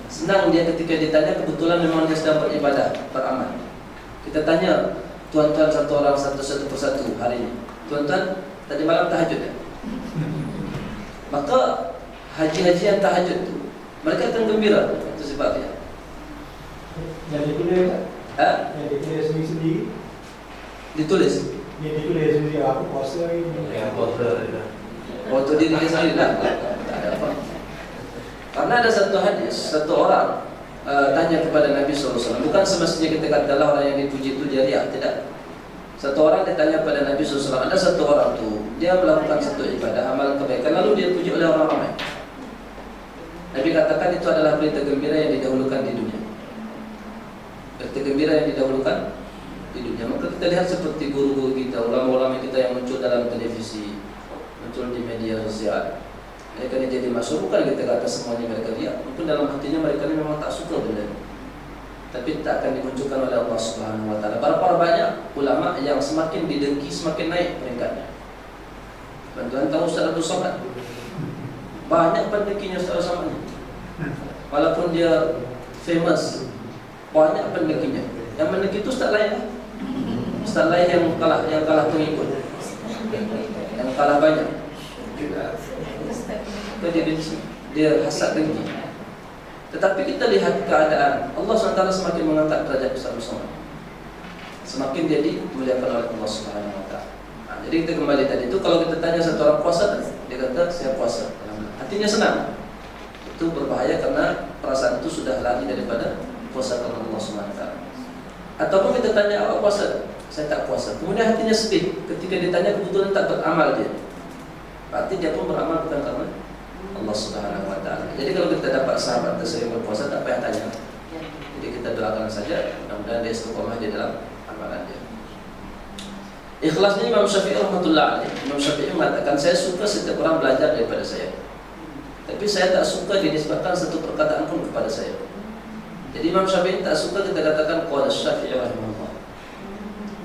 Senang dia ketika ditanya, kebetulan memang dia sedang beribadah, beramal. Kita tanya tuan-tuan satu orang satu persatu hari ini, tuan-tuan tadi malam tahajud tak? Maka haji-haji yang tahajud itu, mereka akan gembira. Itu sebabnya. Yang ditulis tak? Yang ditulis sendiri-sendiri. Ditulis? Yang ditulis sendiri, aku puasa ini. Yang puasa itu. Waktu dia tulis sendiri lah. Tak ada apa. Karena ada satu hadis, satu orang tanya kepada Nabi SAW. Bukan semestinya kita katalah orang yang dipuji itu jariah, tidak. Satu orang ditanya pada Nabi SAW, ada satu orang tu, dia melakukan satu ibadah, amalan kebaikan, lalu dia puji oleh orang ramai. Nabi katakan itu adalah berita gembira yang didahulukan di dunia. Berita gembira yang didahulukan di dunia. Maka kita lihat seperti guru-guru kita, ulama-ulama kita yang muncul dalam televisi, muncul di media sosial. Mereka ini jadi masuk, bukan kita kata semuanya mereka riak. Mungkin dalam hatinya mereka ini memang tak suka benda ini, tapi tak akan dimunculkan oleh Allah Subhanahu Wa Taala. Berapa banyak ulama yang semakin didengki semakin naik peringkatnya. Tuan-tuan tahu Ustaz Abdul Somad? Banyak pendengkinya Ustaz Abdul Somad. Walaupun dia famous, banyak pendengkinya. Yang mendengki itu Ustaz lain. Ustaz lain yang kalah pengikut, yang kalah banyak. Dia benci, dia hasad dengki. Tetapi kita lihat keadaan Allah SWT semakin mengangkat derajat Ustaz Somad, semakin dia dimuliakan oleh Allah Subhanahu Wa Taala. Jadi kita kembali tadi itu, kalau kita tanya satu orang puasa, dia kata saya puasa, hatinya senang. Itu berbahaya karena perasaan itu sudah lari daripada puasa karena Allah Subhanahu Wa Taala. Ataupun kita tanya awak puasa, saya tak puasa. Kemudian hatinya sedih ketika ditanya, kebetulan tak beramal dia. Berarti dia pun beramal bukan karena Allah Subhanahu Wa Taala. Jadi kalau kita dapat sahabat tersering berpuasa, tak payah tanya. Jadi kita doakan saja, mudah-mudahan dia istiqomah di dalam amalan dia. Ikhlasnya Imam Syafi'i rahmatullah alaih. Imam Syafi'i mengatakan, saya suka setiap orang belajar daripada saya, tapi saya tak suka dinisbatkan satu perkataan pun kepada saya. Jadi Imam Syafi'i tak suka kita katakan qala Syafi'i rahimahullah.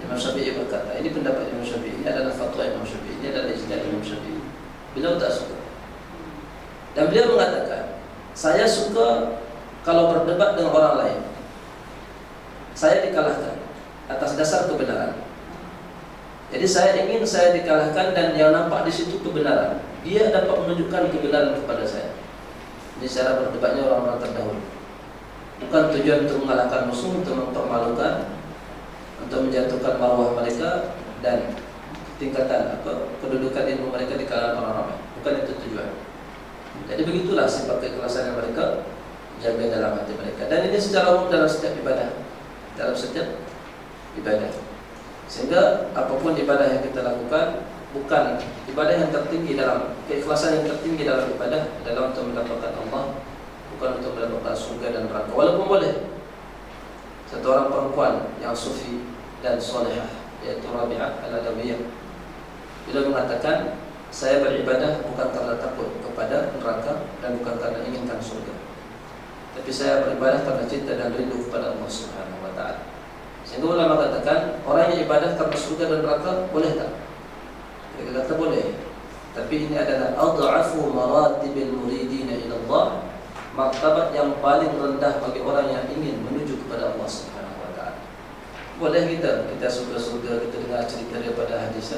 Imam Syafi'i berkata, ini pendapat Imam Syafi'i, ini adalah fatwa Imam Syafi'i, ini adalah ijtihad Imam Syafi'i. Beliau tak suka. Dan beliau mengatakan, saya suka kalau berdebat dengan orang lain, saya dikalahkan atas dasar kebenaran. Jadi saya ingin saya dikalahkan dan yang nampak di situ kebenaran. Dia dapat menunjukkan kebenaran kepada saya. Ini cara berdebatnya orang-orang terdahulu. Bukan tujuan untuk mengalahkan musuh, untuk mempermalukan, untuk menjatuhkan marwah mereka dan tingkatan kedudukan ilmu mereka di kalangan orang ramai. Bukan itu tujuan. Jadi begitulah sifat keikhlasan yang mereka jaga dalam hati mereka. Dan ini secara umum dalam setiap ibadah, dalam setiap ibadah. Sehingga apapun ibadah yang kita lakukan, bukan ibadah yang tertinggi dalam keikhlasan yang tertinggi dalam ibadah adalah untuk mendapatkan Allah, bukan untuk mendapatkan surga dan neraka. Walaupun boleh satu orang perempuan yang sufi dan solehah, yaitu Rabi'ah al-Adawiyah, bila mengatakan, saya beribadah bukan karena takut kepada neraka dan bukan karena inginkan surga, tapi saya beribadah karena cinta dan rindu kepada Allah Subhanahu wa Ta'ala. Sehingga ulama katakan, orang yang ibadah karena surga dan neraka boleh tak? Mereka kata boleh. Tapi ini adalah adhafu maratibil muridina ila Allah, martabat yang paling rendah bagi orang yang ingin menuju kepada Allah Subhanahu wa Ta'ala. Boleh kita suka surga, kita dengar cerita daripada hadis.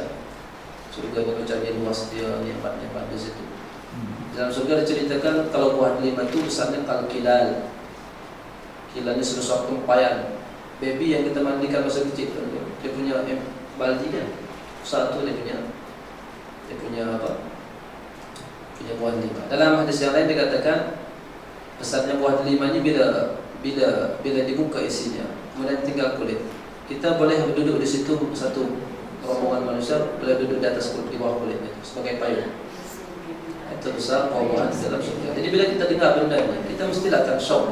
Surga ni macam dia luas, dia nikmat-nikmat di situ. Dalam surga diceritakan kalau buah delima itu besarnya kalau kilal. Kilal ni sesuatu tempayan. Baby yang kita mandikan masa kecil, dia punya baldi kan. Satu dia punya apa? Punya buah delima. Dalam hadis yang lain dikatakan besarnya buah delima ni bila dibuka isinya, kemudian tinggal kulit. Kita boleh duduk di situ satu rombongan manusia boleh duduk di atas kulit, di bawah kulit itu sebagai payung. Itu besar perubahan dalam surga. Jadi bila kita dengar benda ini, kita mestilah akan syok.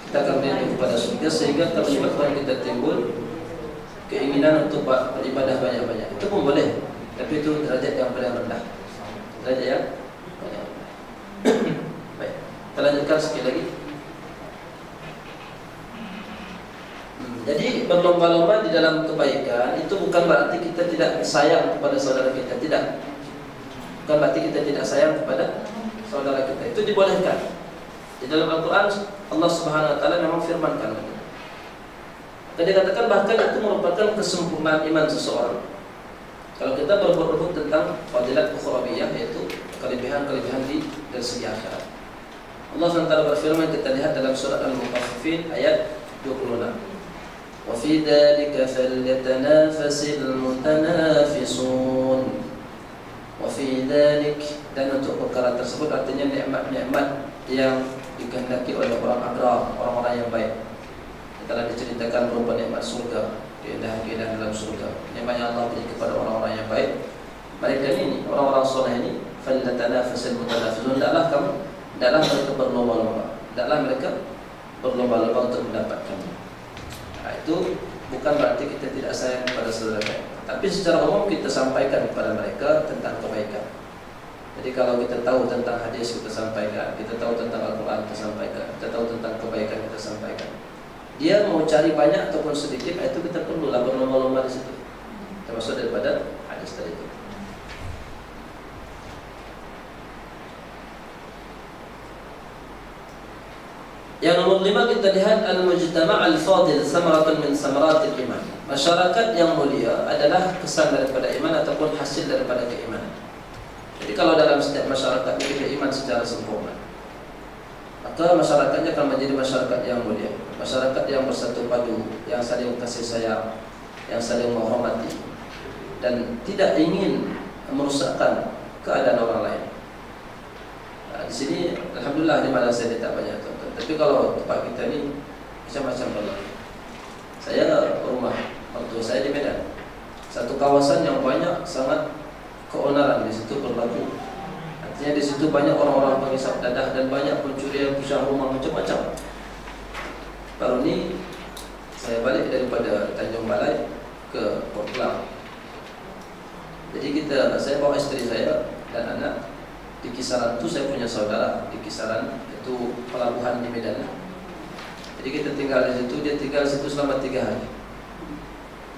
Kita akan rindu kepada surga sehingga kalau menyebabkan kita timbul keinginan untuk beribadah banyak-banyak. Itu pun boleh, tapi itu derajat yang paling rendah. Derajat yang paling rendah. Baik, kita lanjutkan sekali lagi. Jadi berlomba-lomba di dalam kebaikan itu bukan berarti kita tidak sayang kepada saudara kita, tidak. Bukan berarti kita tidak sayang kepada saudara kita. Itu dibolehkan. Di dalam Al-Quran Allah Subhanahu wa Ta'ala memang firmankan. Tadi katakan bahkan itu merupakan kesempurnaan iman seseorang. Kalau kita berebut tentang fadilat ukhrawiyah, yaitu kelebihan-kelebihan dari segi akhirat. Allah SWT berfirman, kita lihat dalam surat Al-Mutaffifin ayat 26. وَفِي ذَلِكَ فَلْيَتَنَافَسِ الْمُتَنَافِسُونَ. وَفِي ذَلِكَ, dan untuk perkara tersebut artinya nikmat-nikmat yang dikehendaki oleh orang abrar, orang-orang yang baik. Telah diceritakan berupa nikmat surga, keindahan-keindahan dalam surga, nikmat yang Allah beri kepada orang-orang yang baik. Mereka ini, orang-orang soleh ini, فَلْيَتَنَافَسِ الْمُتَنَافِسُونَ. Tidaklah mereka berlomba-lomba, tidaklah mereka berlomba-lomba untuk mendapatkannya. Itu bukan berarti kita tidak sayang kepada saudara kita, tapi secara umum kita sampaikan kepada mereka tentang kebaikan. Jadi kalau kita tahu tentang hadis kita sampaikan, kita tahu tentang Al-Quran kita sampaikan, kita tahu tentang kebaikan kita sampaikan. Dia mau cari banyak ataupun sedikit, itu kita perlulah berlomba-lomba di situ. Termasuk daripada hadis tadi itu. Yang nomor 5 kita lihat al-mujtama' al-fadil samaratun min samaratil iman. Masyarakat yang mulia adalah kesan daripada iman ataupun hasil daripada keimanan. Jadi kalau dalam setiap masyarakat memiliki iman secara sempurna, maka masyarakatnya akan menjadi masyarakat yang mulia, masyarakat yang bersatu padu, yang saling kasih sayang, yang saling menghormati dan tidak ingin merusakkan keadaan orang lain. Di sini alhamdulillah di Malaysia saya tak banyak tuan. Tapi kalau tempat kita ni macam-macam berlaku. Saya rumah mertua saya di Medan, satu kawasan yang banyak sangat keonaran di situ berlaku. Artinya di situ banyak orang-orang pengisap dadah dan banyak pencurian pusat rumah macam-macam. Baru ni saya balik daripada Tanjung Balai ke Port Klang. Jadi saya bawa isteri saya dan anak. Di kisaran itu saya punya saudara di kisaran itu pelabuhan di Medan. Jadi kita tinggal di situ, dia tinggal di situ selama 3 hari.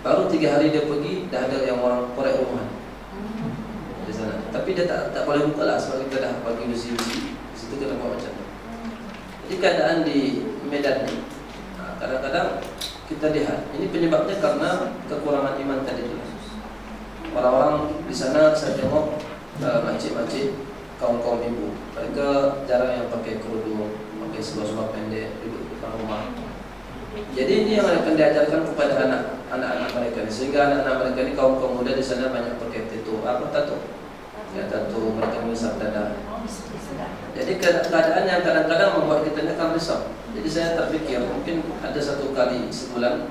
Baru 3 hari dia pergi, dah ada yang orang korek rumah di sana. Tapi dia tak boleh buka lah sebab kita dah bagi besi-besi. Di situ kita buat macam tu. Jadi keadaan di Medan ni kadang-kadang kita lihat ini penyebabnya karena kekurangan iman tadi itu. Orang-orang di sana saya tengok makcik-makcik, kaum-kaum ibu, mereka jarang yang pakai kerudung, pakai seluar-seluar pendek, duduk di depan rumah. Jadi ini yang akan diajarkan kepada anak-anak mereka ni, sehingga anak-anak mereka ni, kaum-kaum muda di sana banyak pakai tattoo. Apa tattoo? Ya, tattoo, mereka menghisap dada. Jadi keadaan yang kadang-kadang membuat kita ni akan risau. Jadi saya terfikir mungkin ada satu kali sebulan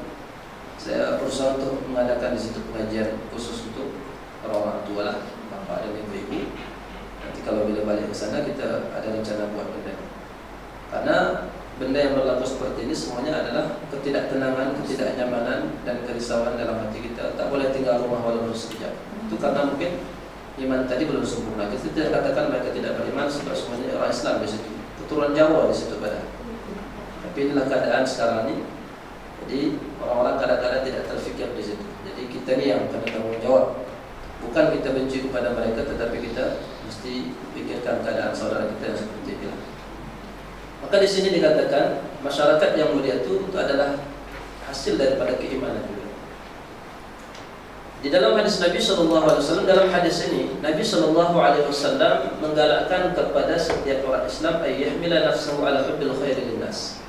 saya berusaha untuk mengadakan di situ pengajian khusus untuk orang tua lah, bapak dan ibu-ibu. Nanti kalau bila balik ke sana kita ada rencana buat benda. Karena benda yang berlaku seperti ini semuanya adalah ketidaktenangan, ketidaknyamanan dan kerisauan dalam hati kita. Tak boleh tinggal rumah walaupun sekejap. Itu karena mungkin iman tadi belum sempurna. Kita tidak katakan mereka tidak beriman sebab semuanya orang Islam di situ, keturunan Jawa di situ pada. Tapi inilah keadaan sekarang ini. Jadi orang-orang kadang-kadang tidak terfikir di situ. Jadi kita ni yang kena tanggung jawab. Bukan kita benci kepada mereka, tetapi kita mesti fikirkan keadaan saudara kita yang seperti itu. Maka di sini dikatakan masyarakat yang mulia itu adalah hasil daripada keimanan juga. Di dalam hadis Nabi SAW, dalam hadis ini Nabi SAW menggalakkan kepada setiap orang Islam ayyahmila nafsahu ala hubbil khairi linnas,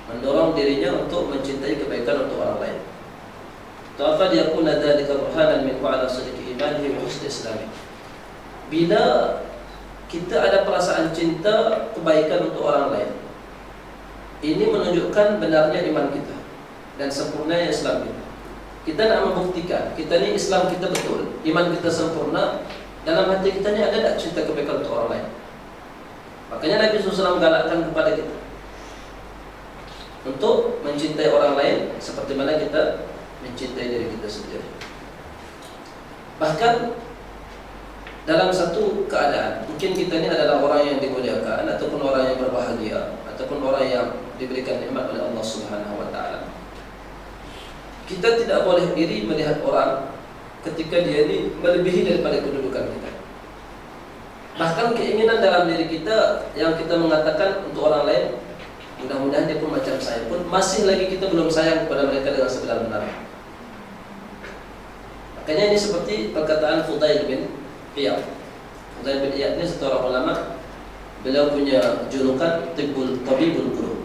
mendorong dirinya untuk mencintai kebaikan untuk orang lain. Ta'afad yakuna dzalika burhanan minhu ala sidqi imanihi wa husni islami. Bila kita ada perasaan cinta kebaikan untuk orang lain, ini menunjukkan benarnya iman kita dan sempurnanya Islam kita. Kita nak membuktikan kita ni Islam kita betul, iman kita sempurna, dalam hati kita ni ada tak cinta kebaikan untuk orang lain. Makanya Nabi SAW menggalakkan kepada kita untuk mencintai orang lain seperti mana kita mencintai diri kita sendiri. Bahkan dalam satu keadaan, mungkin kita ni adalah orang yang dimuliakan, ataupun orang yang berbahagia, ataupun orang yang diberikan nikmat oleh Allah Subhanahu Wa Taala. Kita tidak boleh diri melihat orang ketika dia ini melebihi daripada kedudukan kita. Bahkan keinginan dalam diri kita yang kita mengatakan untuk orang lain, mudah-mudahan dia pun macam saya pun, masih lagi kita belum sayang kepada mereka dengan sebenar-benar. Makanya ini seperti perkataan Fudail bin Iyad. Fudail bin Iyad ini satu orang ulama. Beliau punya julukan Tabibul Qulub.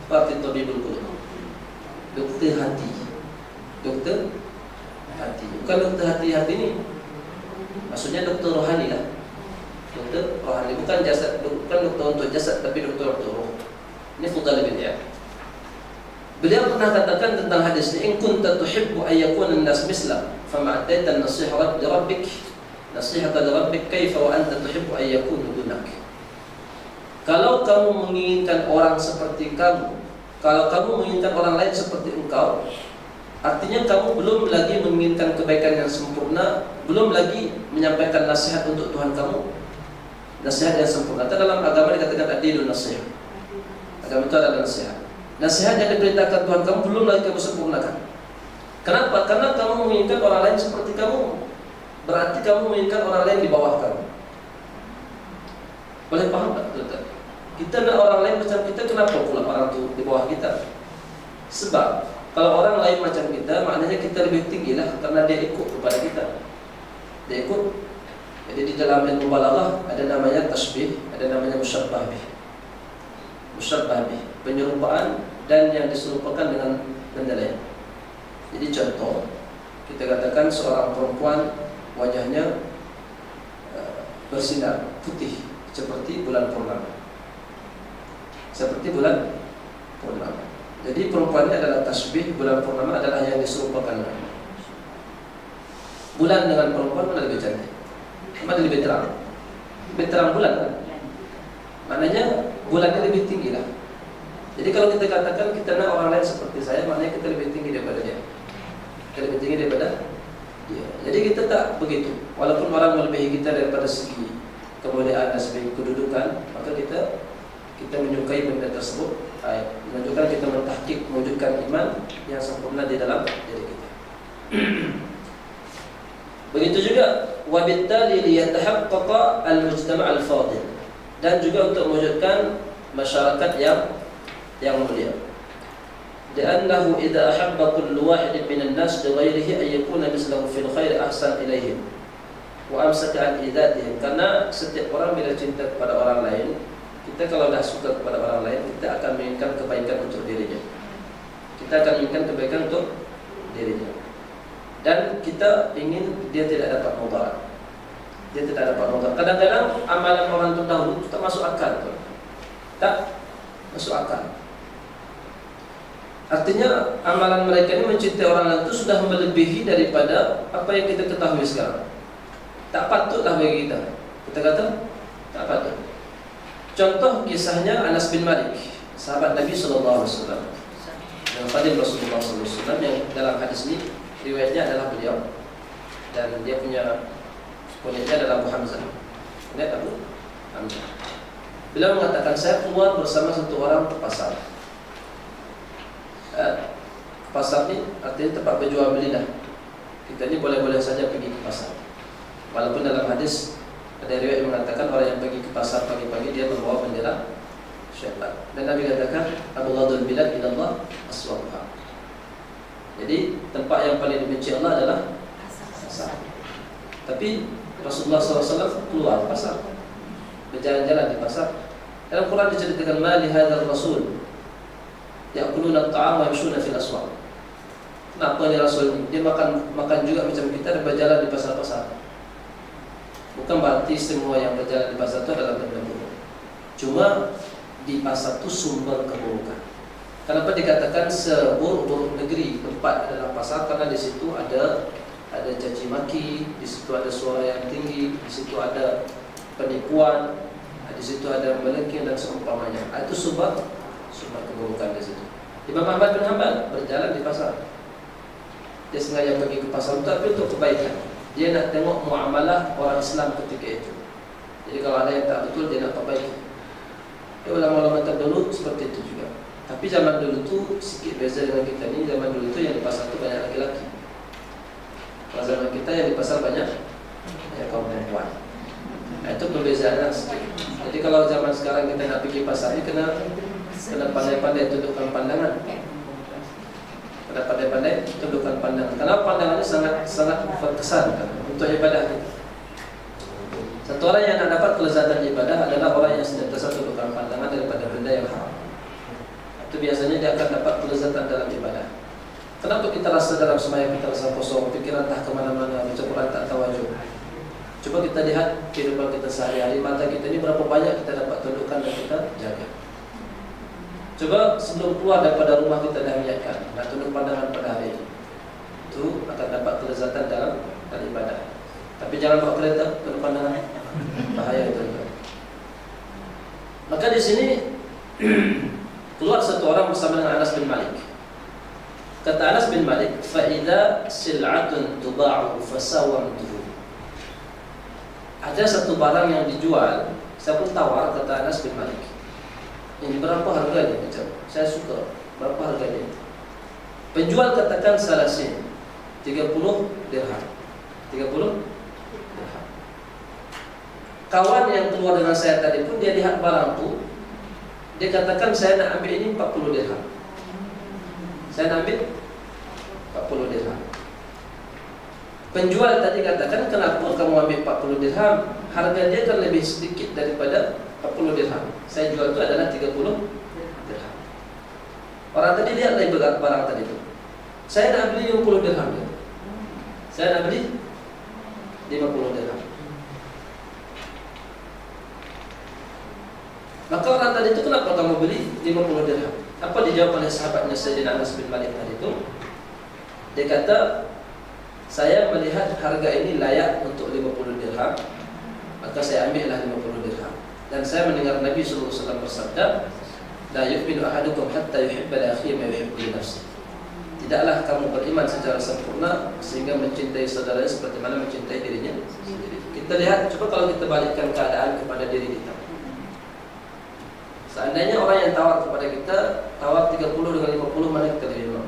Seperti Tabibul Qulub, dokter hati. Dokter hati. Bukan dokter hati-hati ini, maksudnya dokter rohani lah. Dokter rohani, bukan jasad, bukan dokter untuk jasad, tapi dokter untuk roh. Ini Fudail bin Iyad. Beliau pernah katakan tentang hadis ini, in kunta tuhibbu an yakuna an-nas misla fama ataita an-nasihata li rabbik nasihata li rabbik kaifa wa anta tuhibbu an yakunu dunak. Kalau kamu menginginkan orang seperti kamu, kalau kamu menginginkan orang lain seperti engkau, artinya kamu belum lagi menginginkan kebaikan yang sempurna, belum lagi menyampaikan nasihat untuk Tuhan kamu, nasihat yang sempurna. Dalam agama dikatakan adilun nasihat. Agama itu adalah nasihat. Nasihat yang diperintahkan Tuhan kamu belum lagi kamu sempurnakan. Kenapa? Karena kamu menginginkan orang lain seperti kamu. Berarti kamu menginginkan orang lain di bawah kamu. Boleh paham tak? Kita nak orang lain macam kita, kenapa pula orang itu di bawah kita? Sebab kalau orang lain macam kita, maknanya kita lebih tinggi lah, karena dia ikut kepada kita. Dia ikut. Jadi di dalam ilmu balaghah ada namanya tasbih, ada namanya musyabbah bih. Musyabbah bih, penyerupaan dan yang diserupakan dengan benda lain. Jadi contoh, kita katakan seorang perempuan wajahnya bersinar putih seperti bulan purnama. Seperti bulan purnama. Jadi perempuan ini adalah tasbih, bulan purnama adalah yang diserupakan. Bulan dengan perempuan mana lebih cantik? Mana lebih terang? Lebih terang bulan kan? Maknanya bulannya lebih tinggi lah. Jadi kalau kita katakan kita nak orang lain seperti saya, maknanya kita lebih tinggi daripada dia. Kita lebih tinggi daripada dia. Jadi kita tak begitu. Walaupun orang melebihi kita daripada segi kemuliaan dan segi kedudukan, maka kita menyukai benda tersebut, menunjukkan kita mentahqiq, mewujudkan iman yang sempurna di dalam diri kita. Begitu juga wabittali liyatahaqqaqa al-mujtama' al-fadil. dan juga untuk mewujudkan masyarakat yang mulia. Li'annahu idza ahabba kullu wahidin minan nas li ghairihi ay yakuna mislahu fil khair ahsan ilaihim wa amsaka an idatihim. Karena setiap orang bila cinta kepada orang lain, kita kalau dah suka kepada orang lain, kita akan menginginkan kebaikan untuk dirinya. Kita akan inginkan kebaikan untuk dirinya. Dan kita ingin dia tidak dapat mudarat. Dia tidak dapat mudarat. Kadang-kadang amalan orang terdahulu tak masuk akal. Tak masuk akal. Artinya amalan mereka ini mencintai orang lain itu sudah melebihi daripada apa yang kita ketahui sekarang. Tak patutlah bagi kita. Kita kata tak patut. Contoh kisahnya Anas bin Malik, sahabat Nabi SAW, yang khadim Rasulullah SAW, yang dalam hadis ini riwayatnya adalah beliau, dan dia punya kunyatnya adalah Abu Hamzah. Kunyat Abu Hamzah. Beliau mengatakan, saya keluar bersama satu orang ke pasar. Pasar ni artinya tempat berjual beli dah. Kita ni boleh-boleh saja pergi ke pasar. Walaupun dalam hadis ada riwayat yang mengatakan orang yang pergi ke pasar pagi-pagi dia membawa bendera syaitan. Dan Nabi katakan, abghadul bilad ila Allah aswaquha. Jadi tempat yang paling dibenci Allah adalah pasar. Tapi Rasulullah SAW keluar pasar, berjalan-jalan di pasar. Dalam Quran diceritakan, ma li hadzal rasul ya'kuluna at-ta'am wa yamshuna fil aswaq. Kenapa ni Rasul ini? Dia makan juga macam kita dan berjalan di pasar-pasar. Bukan berarti semua yang berjalan di pasar itu adalah benda buruk. Cuma di pasar itu sumber keburukan. Kenapa dikatakan seburuk-buruk negeri tempat adalah pasar? Karena di situ ada caci maki, di situ ada suara yang tinggi, di situ ada penipuan, di situ ada melengking dan seumpamanya. Itu sumber keburukan di situ. Imam Ahmad bin Hanbal berjalan di pasar. Dia sengaja pergi ke pasar tapi untuk kebaikan. Dia nak tengok muamalah orang Islam ketika itu. Jadi kalau ada yang tak betul, dia nak perbaiki. Ulama-ulama terdahulu seperti itu juga. Tapi zaman dulu tu sikit beza dengan kita ni. Zaman dulu tu yang di pasar tu banyak laki-laki. Kalau zaman kita yang di pasar banyak kaum perempuan. Itu perbezaannya sikit. Jadi kalau zaman sekarang kita nak pergi pasar ni, kena pandai-pandai tundukkan pandangan. Kena pandai-pandai tundukkan pandangan. Karena pandangannya sangat berkesan untuk ibadah kita. Satu orang yang nak dapat kelezatan ibadah adalah orang yang senantiasa tundukkan pandangan daripada benda yang haram. Itu biasanya dia akan dapat kelezatan dalam ibadah. Kenapa kita rasa dalam sembahyang kita rasa kosong, pikiran tak kemana-mana, baca Quran tak tawajuh? Coba kita lihat kehidupan kita sehari-hari. Mata kita ini berapa banyak kita dapat tundukkan dan kita jaga. Coba sebelum keluar daripada rumah kita dah niatkan, dah tunduk pandangan pada hari ini. Itu akan dapat kelezatan dalam ibadah. Tapi jangan bawa kereta tunduk pandangan, bahaya itu. Maka di sini keluar satu orang bersama dengan Anas bin Malik. Kata Anas bin Malik, fa idza sil'atun tuba'u fasawamtuhu. Ada satu barang yang dijual, saya pun tawar, kata Anas bin Malik. Ini berapa harganya? Macam saya suka. Berapa harganya? Penjual katakan salasin, 30 dirham. 30 dirham. Kawan yang keluar dengan saya tadi pun dia lihat barang tu, dia katakan saya nak ambil ini 40 dirham. Saya nak ambil 40 dirham. Penjual tadi katakan, kenapa kamu ambil 40 dirham? Harga dia kan lebih sedikit daripada 40 dirham. Saya jual itu adalah 30 dirham. Orang tadi lihat lagi barang tadi itu. Saya nak beli 50 dirham. Saya nak beli 50 dirham. Maka orang tadi itu, kenapa kamu beli 50 dirham? Apa dijawab oleh sahabatnya Sayyidina Anas bin Malik tadi itu? Dia kata, saya melihat harga ini layak untuk 50 dirham, maka saya ambillah 50 dirham. Dan saya mendengar Nabi SAW bersabda, la yu'minu ahadukum hatta yuhibba li akhihi ma yuhibbu li nafsihi. Tidaklah kamu beriman secara sempurna sehingga mencintai saudaranya seperti mana mencintai dirinya sendiri. Kita lihat, coba kalau kita balikkan keadaan kepada diri kita. Seandainya orang yang tawar kepada kita, tawar 30 dengan 50, mana kita terima?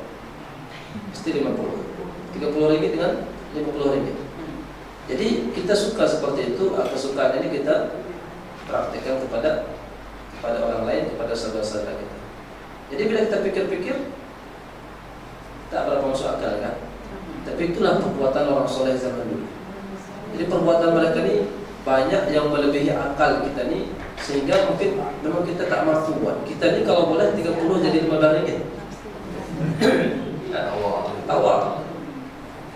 Mesti 50. 30 ringgit dengan 50 ringgit. Jadi kita suka seperti itu. Kesukaan ini kita praktekkan kepada orang lain, kepada saudara-saudara kita. Jadi bila kita pikir-pikir, tak berapa masuk akal kan? Tapi itulah perbuatan orang soleh zaman dulu. Jadi perbuatan mereka ni banyak yang melebihi akal kita ni, sehingga mungkin memang kita tak mampu buat. Kita ni kalau boleh 30 jadi 15 ringgit. Awal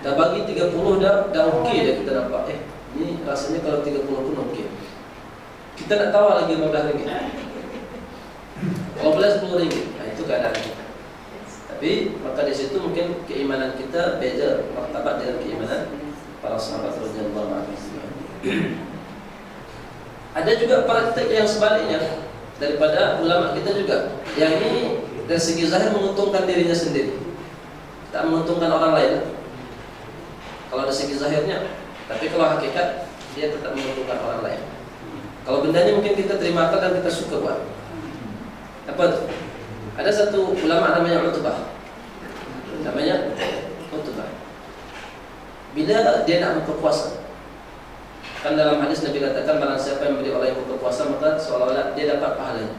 dah bagi 30 dah okey dah, kita nampak ni rasanya kalau 30 pun okey. Kita nak tawar lagi 15 ringgit. Kalau boleh 10 ringgit. Itu keadaan kita. Tapi maka di situ mungkin keimanan kita beza martabat dengan keimanan para sahabat radhiyallahu anhum. Ada juga praktik yang sebaliknya daripada ulama kita juga. Yang ini dari segi zahir menguntungkan dirinya sendiri, tak menguntungkan orang lain. Kalau dari segi zahirnya, tapi kalau hakikat dia tetap menguntungkan orang lain. Kalau bendanya mungkin kita terima akal dan kita suka buat. Apa tu? Ada satu ulama namanya Utbah. Bila dia nak buka puasa, kan dalam hadis Nabi katakan barang siapa yang beri orang yang buka puasa maka seolah-olah dia dapat pahalanya.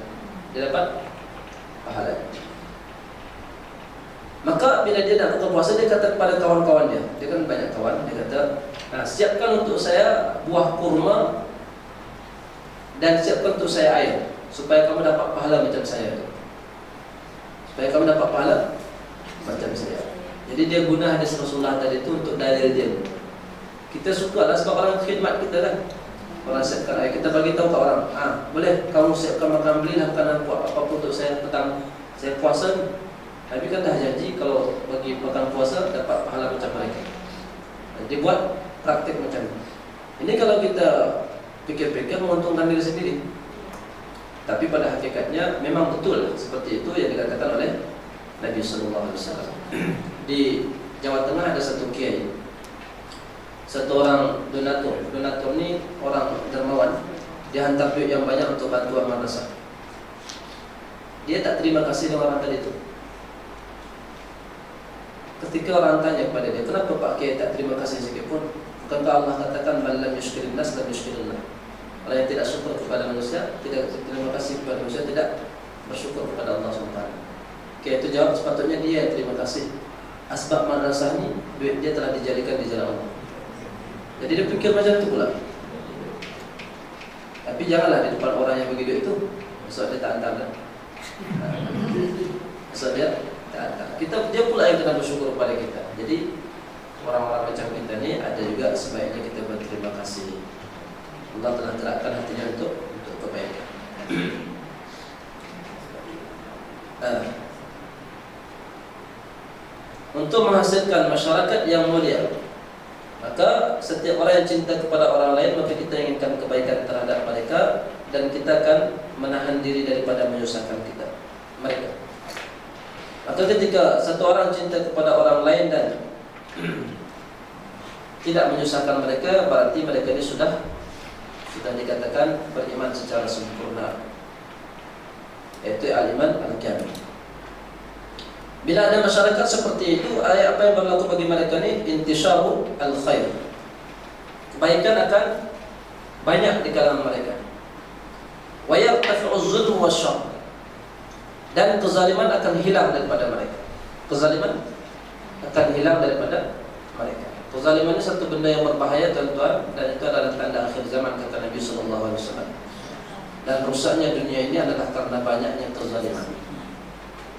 Maka bila dia nak buka puasa, dia kata kepada kawan-kawan dia kan banyak kawan, dia kata, siapkan untuk saya buah kurma dan siapkan untuk saya air, supaya kamu dapat pahala macam saya. Jadi dia guna hadis Rasulullah tadi itu untuk dalil dia. Kita suka lah sebab orang khidmat kita kan. Orang siapkan air, kita bagi tahu ke orang, boleh kamu siapkan makan, belilah makanan apa-apa untuk saya petang saya puasa. Tapi kan dah janji kalau bagi makan puasa dapat pahala macam mereka. Dia buat praktik macam ini. Ini kalau kita pikir-pikir menguntungkan diri sendiri. Tapi pada hakikatnya memang betul seperti itu yang dikatakan oleh Nabi sallallahu alaihi wasallam. Di Jawa Tengah ada satu kiai, satu orang donatur. Donatur ni orang dermawan. Dia hantar duit yang banyak untuk bantuan madrasah. Dia tak terima kasih dengan orang tadi itu. Ketika orang tanya kepada dia, kenapa Pak Kiai tak terima kasih sedikit pun? Bukankah Allah katakan malam yushkirin nas dan yushkirillah. Orang yang tidak syukur kepada manusia, tidak terima kasih kepada manusia, tidak bersyukur kepada Allah SWT. Kiai itu jawab, sepatutnya dia yang terima kasih. Asbab madrasah ni, duit dia telah dijadikan di jalan Allah. Jadi dia fikir macam itu pula. Tapi janganlah di depan orang yang bagi duit itu, sebab dia tak hantar. Sebab dia tak hantar. Dia pula yang kena bersyukur kepada kita. Jadi orang-orang macam kita ni ada juga sebaiknya kita berterima kasih. Allah telah gerakkan hatinya untuk kebaikan. Untuk menghasilkan masyarakat yang mulia, maka setiap orang yang cinta kepada orang lain, maka kita inginkan kebaikan terhadap mereka, dan kita akan menahan diri daripada menyusahkan mereka. Maka ketika satu orang cinta kepada orang lain dan tidak menyusahkan mereka, berarti mereka ini sudah dikatakan beriman secara sempurna, yaitu al-iman al-kamil. Bila ada masyarakat seperti itu, apa yang berlaku bagi mereka ni? Intisyaru al-khair. Kebaikan akan banyak di kalangan mereka. Wa yartafi'u az-zulm wasyarr. Dan kezaliman akan hilang daripada mereka. Kezaliman akan hilang daripada mereka. Kezaliman ini satu benda yang berbahaya, tuan-tuan, dan itu adalah tanda akhir zaman, kata Nabi sallallahu alaihi wasallam. Dan rusaknya dunia ini adalah karena banyaknya kezaliman.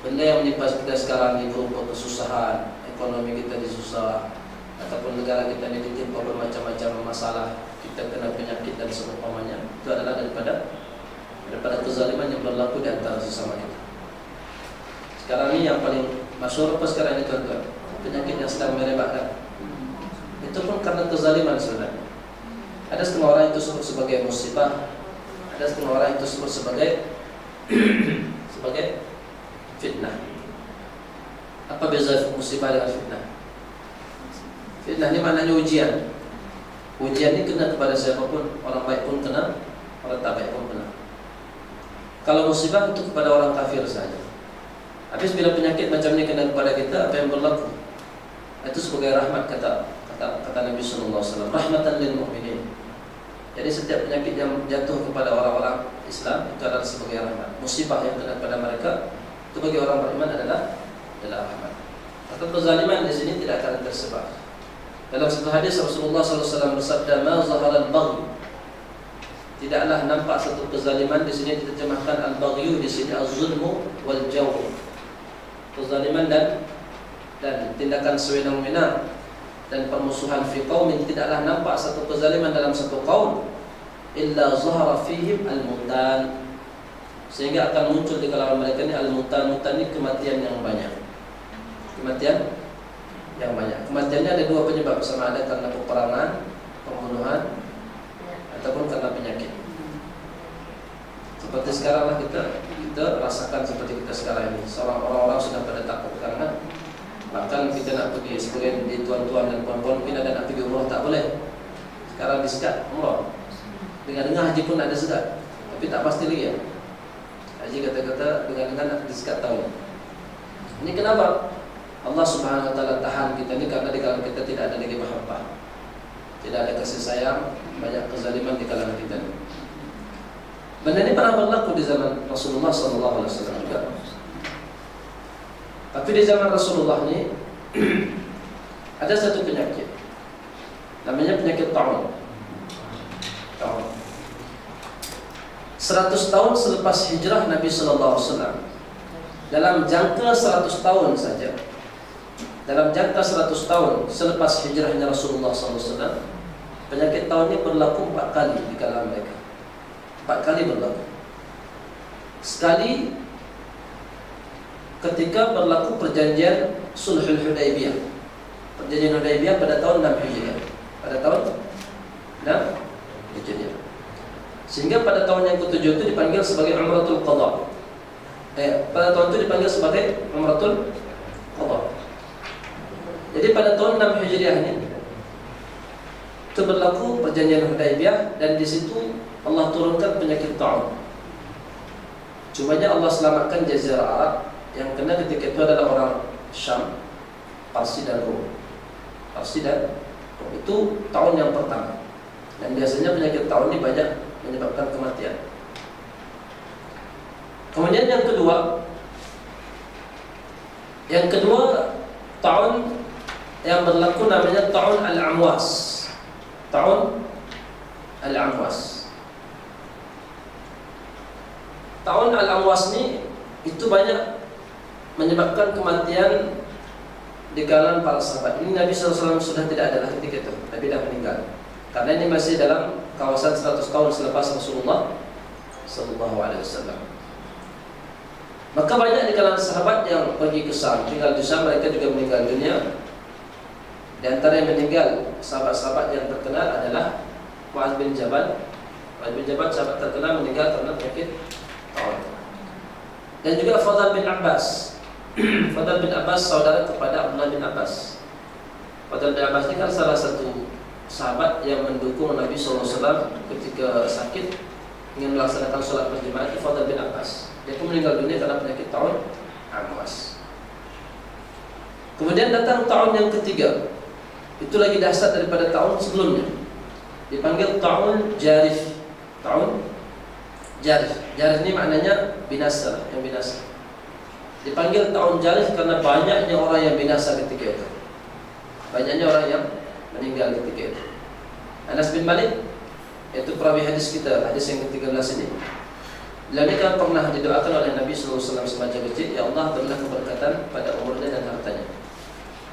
Benda yang menimpa kita sekarang ini berupa kesusahan, ekonomi kita disusah, ataupun negara kita ini ditimpa bermacam-macam masalah, kita kena penyakit dan seumpamanya, itu adalah daripada kezaliman yang berlaku di antara sesama kita. Sekarang ini yang paling masyhur apa sekarang ini, tuan-tuan? Penyakit yang sedang merebakkan. Itu pun karena kezaliman sebenarnya. Ada setengah orang itu sebut sebagai musibah, ada setengah orang itu sebut sebagai fitnah. Apa beza musibah dengan fitnah? Fitnah ini maknanya ujian. Ujian ini kena kepada siapapun, orang baik pun kena, orang tak baik pun kena. Kalau musibah itu kepada orang kafir saja. Habis bila penyakit macam ini kena kepada kita, apa yang berlaku? Itu sebagai rahmat, kata Nabi sallallahu alaihi wasallam, rahmatan lil mu'minin. Jadi setiap penyakit yang jatuh kepada orang-orang Islam itu adalah sebagai rahmat. Musibah yang kena pada mereka itu bagi orang beriman adalah rahmat. Atau kezaliman di sini tidak akan tersebar. Dalam satu hadis Rasulullah SAW bersabda, "Ma zahara al-baghy." Tidaklah nampak satu kezaliman. Di sini diterjemahkan al-baghyu, di sini az-zulmu wal jawr. Kezaliman dan tindakan sewenang-wenang dan permusuhan fi qaumin, tidaklah nampak satu kezaliman dalam satu kaum illa zahara fihim al-mutan, sehingga akan muncul di kalangan mereka ini al-mutan. Mutan ini kematian yang banyak. Kematian yang banyak. Kematiannya ada dua penyebab, sama ada karena peperangan, pembunuhan, ataupun karena penyakit. Seperti sekarang lah kita rasakan seperti kita sekarang ini. Orang-orang sudah pada takut karena bahkan kita nak pergi sebagian di tuan-tuan dan puan-puan mungkin ada nak pergi umrah tak boleh. Sekarang disekat umrah. Dengar-dengar haji pun ada sekat, tapi tak pasti lagi ya. Haji kata-kata dengar-dengar nak disekat tahun. Ini kenapa? Allah Subhanahu Wa Taala tahan kita ni karena di kalangan kita tidak ada lagi mahabbah, tidak ada kasih sayang, banyak kezaliman di kalangan kita. Benda ini pernah berlaku di zaman Rasulullah SAW juga. Tapi di zaman Rasulullah ni ada satu penyakit, namanya penyakit ta'un. 100 tahun selepas hijrah Nabi SAW, dalam jangka 100 tahun saja, dalam jangka 100 tahun selepas hijrahnya Rasulullah SAW, penyakit ta'un ini berlaku 4 kali di kalangan mereka. 4 kali berlaku. Sekali ketika berlaku perjanjian Sulhul Hudaybiyah. Perjanjian Hudaybiyah pada tahun 6 Hijriah. Pada tahun 6 Hijriah. Sehingga pada tahun yang ke-7 itu dipanggil sebagai Umratul Qadha. Pada tahun itu dipanggil sebagai Umratul Qadha. Jadi pada tahun 6 Hijriah ini itu berlaku perjanjian Hudaybiyah, dan di situ Allah turunkan penyakit ta'un. Cumanya Allah selamatkan Jazirah Arab. Yang kena ketika itu adalah orang Syam, Parsi dan Rom. Parsi dan Rom itu tahun yang pertama. Dan biasanya penyakit tahun ini banyak menyebabkan kematian. Kemudian yang kedua tahun yang berlaku namanya tahun Al-Amwas. Tahun Al-Amwas. Tahun Al-Amwas ni itu banyak menyebabkan kematian di kalangan para sahabat. Ini Nabi SAW sudah tidak ada lagi ketika itu. Nabi dah meninggal. Karena ini masih dalam kawasan 100 tahun selepas Rasulullah SAW. Maka banyak di kalangan sahabat yang pergi ke Syam, tinggal di Syam, mereka juga meninggal dunia. Di antara yang meninggal sahabat-sahabat yang terkenal adalah Mu'adz bin Jabal. Mu'adz bin Jabal sahabat terkenal meninggal karena penyakit ta'un. Dan juga Fadl bin Abbas. Fadl bin Abbas saudara kepada Abdullah bin Abbas. Fadl bin Abbas ini kan salah satu sahabat yang mendukung Nabi SAW ketika sakit ingin melaksanakan sholat berjamaah. Itu Fadl bin Abbas. Dia pun meninggal dunia karena penyakit ta'un Amwas. Kemudian datang tahun yang ketiga. Itu lagi dahsyat daripada tahun sebelumnya. Dipanggil ta'un Jarif. Ta'un Jarif. Jarif ini maknanya binasa, yang binasa. Dipanggil tahun Jarif karena banyaknya orang yang binasa ketika itu. Banyaknya orang yang meninggal ketika itu. Anas bin Malik, yaitu perawi hadis kita, hadis yang ke-13 ini. Beliau ini kan pernah didoakan oleh Nabi SAW semacam kecil, ya Allah berilah keberkatan pada umurnya dan hartanya.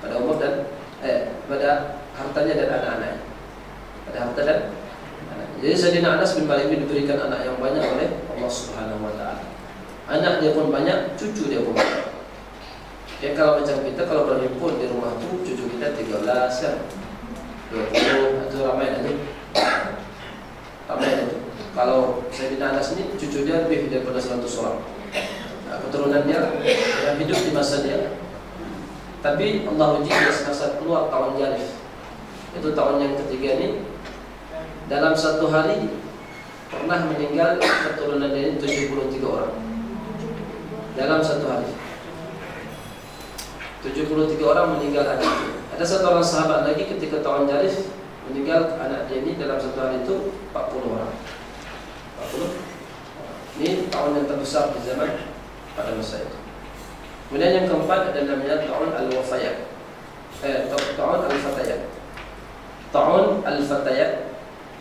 Pada umur dan pada hartanya dan anak-anaknya. Pada harta dan anak. Jadi Sayyidina Anas bin Malik ini diberikan anak yang banyak oleh Allah Subhanahu Wa Taala. Anak dia pun banyak, cucu dia pun banyak. Ya kalau macam kita kalau berhimpun di rumah tu cucu kita 13 kan, 20 itu ramai nanti. Ramai nanti. Kalau Sayyidina Anas ini cucu dia lebih daripada 100 orang. Keturunan dia yang hidup di masa dia. Tapi Allah uji dia semasa keluar tahun Jarif. Itu tahun yang ketiga ini. Dalam satu hari pernah meninggal keturunan dia ini 73 orang. Dalam satu hari 73 orang meninggal anak. Ada satu orang sahabat lagi ketika tahun Jarif meninggal anak dia ini dalam satu hari itu 40 Ini ta'un yang terbesar di zaman pada masa itu. Kemudian yang keempat adalah namanya ta'un al-wafayat. Ta'un al-fatayat. Ta'un al-fatayat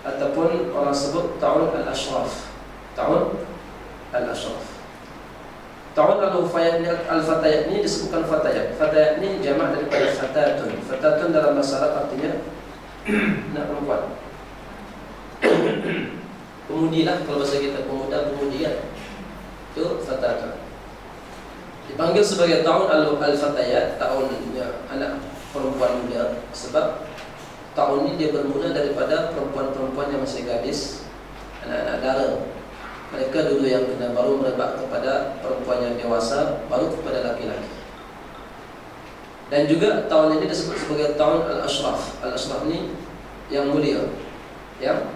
ataupun orang sebut ta'un al-ashraf. Ta'un al-ashraf. Ta'un al-fatayat ini disebutkan fatayat. Fatayat ini jamak daripada fatatun. Fatatun dalam bahasa Arab artinya nak perempuan. Pemudilah, kalau bahasa kita pemuda, pemudian. Itu fatatun. Dipanggil sebagai ta'un al-fatayat, ta'unnya anak perempuan muda, sebab ta'un ini dia bermula daripada perempuan-perempuan yang masih gadis, anak-anak dara. Mereka dulu yang kena baru merebak kepada perempuan yang dewasa, baru kepada laki-laki. Dan juga ta'un ini disebut sebagai ta'un al-ashraf. Al-ashraf ini yang mulia, yang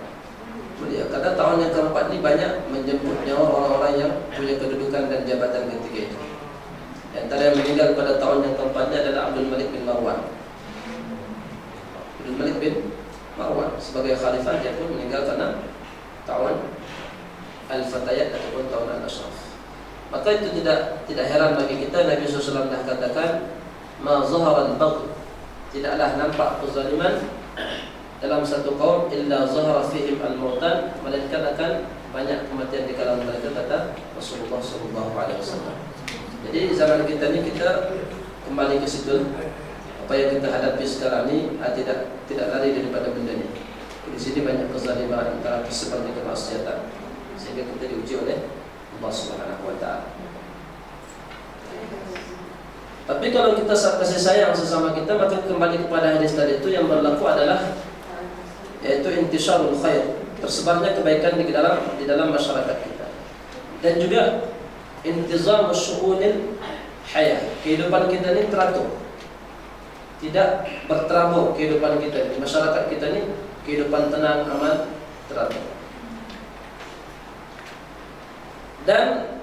mulia. Karena ta'un yang keempat ini banyak menjemput nyawa orang-orang yang punya kedudukan dan jabatan ketiga itu. Antara yang meninggal pada tahun yang keempatnya adalah Abdul Malik bin Marwan. Abdul Malik bin Marwan sebagai khalifah, dia pun meninggal karena tahun al-fatayat ataupun tahun al-ashraf. Maka itu tidak heran bagi kita. Nabi SAW dah katakan, ma zahara al-bagh, tidaklah nampak kezaliman dalam satu kaum illa zahara fihim al-mautan, melainkan akan banyak kematian di kalangan mereka, kata Rasulullah SAW. Jadi zaman kita ni kita kembali ke situ. Apa yang kita hadapi sekarang ni tidak lari daripada benda ni. Di sini banyak kezaliman antara seperti kemaksiatan, sehingga kita diuji oleh Allah Subhanahu Wa Taala. Tapi kalau kita kasih sayang sesama kita, maka kembali kepada hadis tadi itu yang berlaku adalah yaitu intisyarul khair, tersebarnya kebaikan di dalam masyarakat kita. Dan juga intizam syu'unil hayah, kehidupan kita ini teratur, tidak berterabur kehidupan kita di masyarakat kita ini, kehidupan tenang, aman, teratur. Dan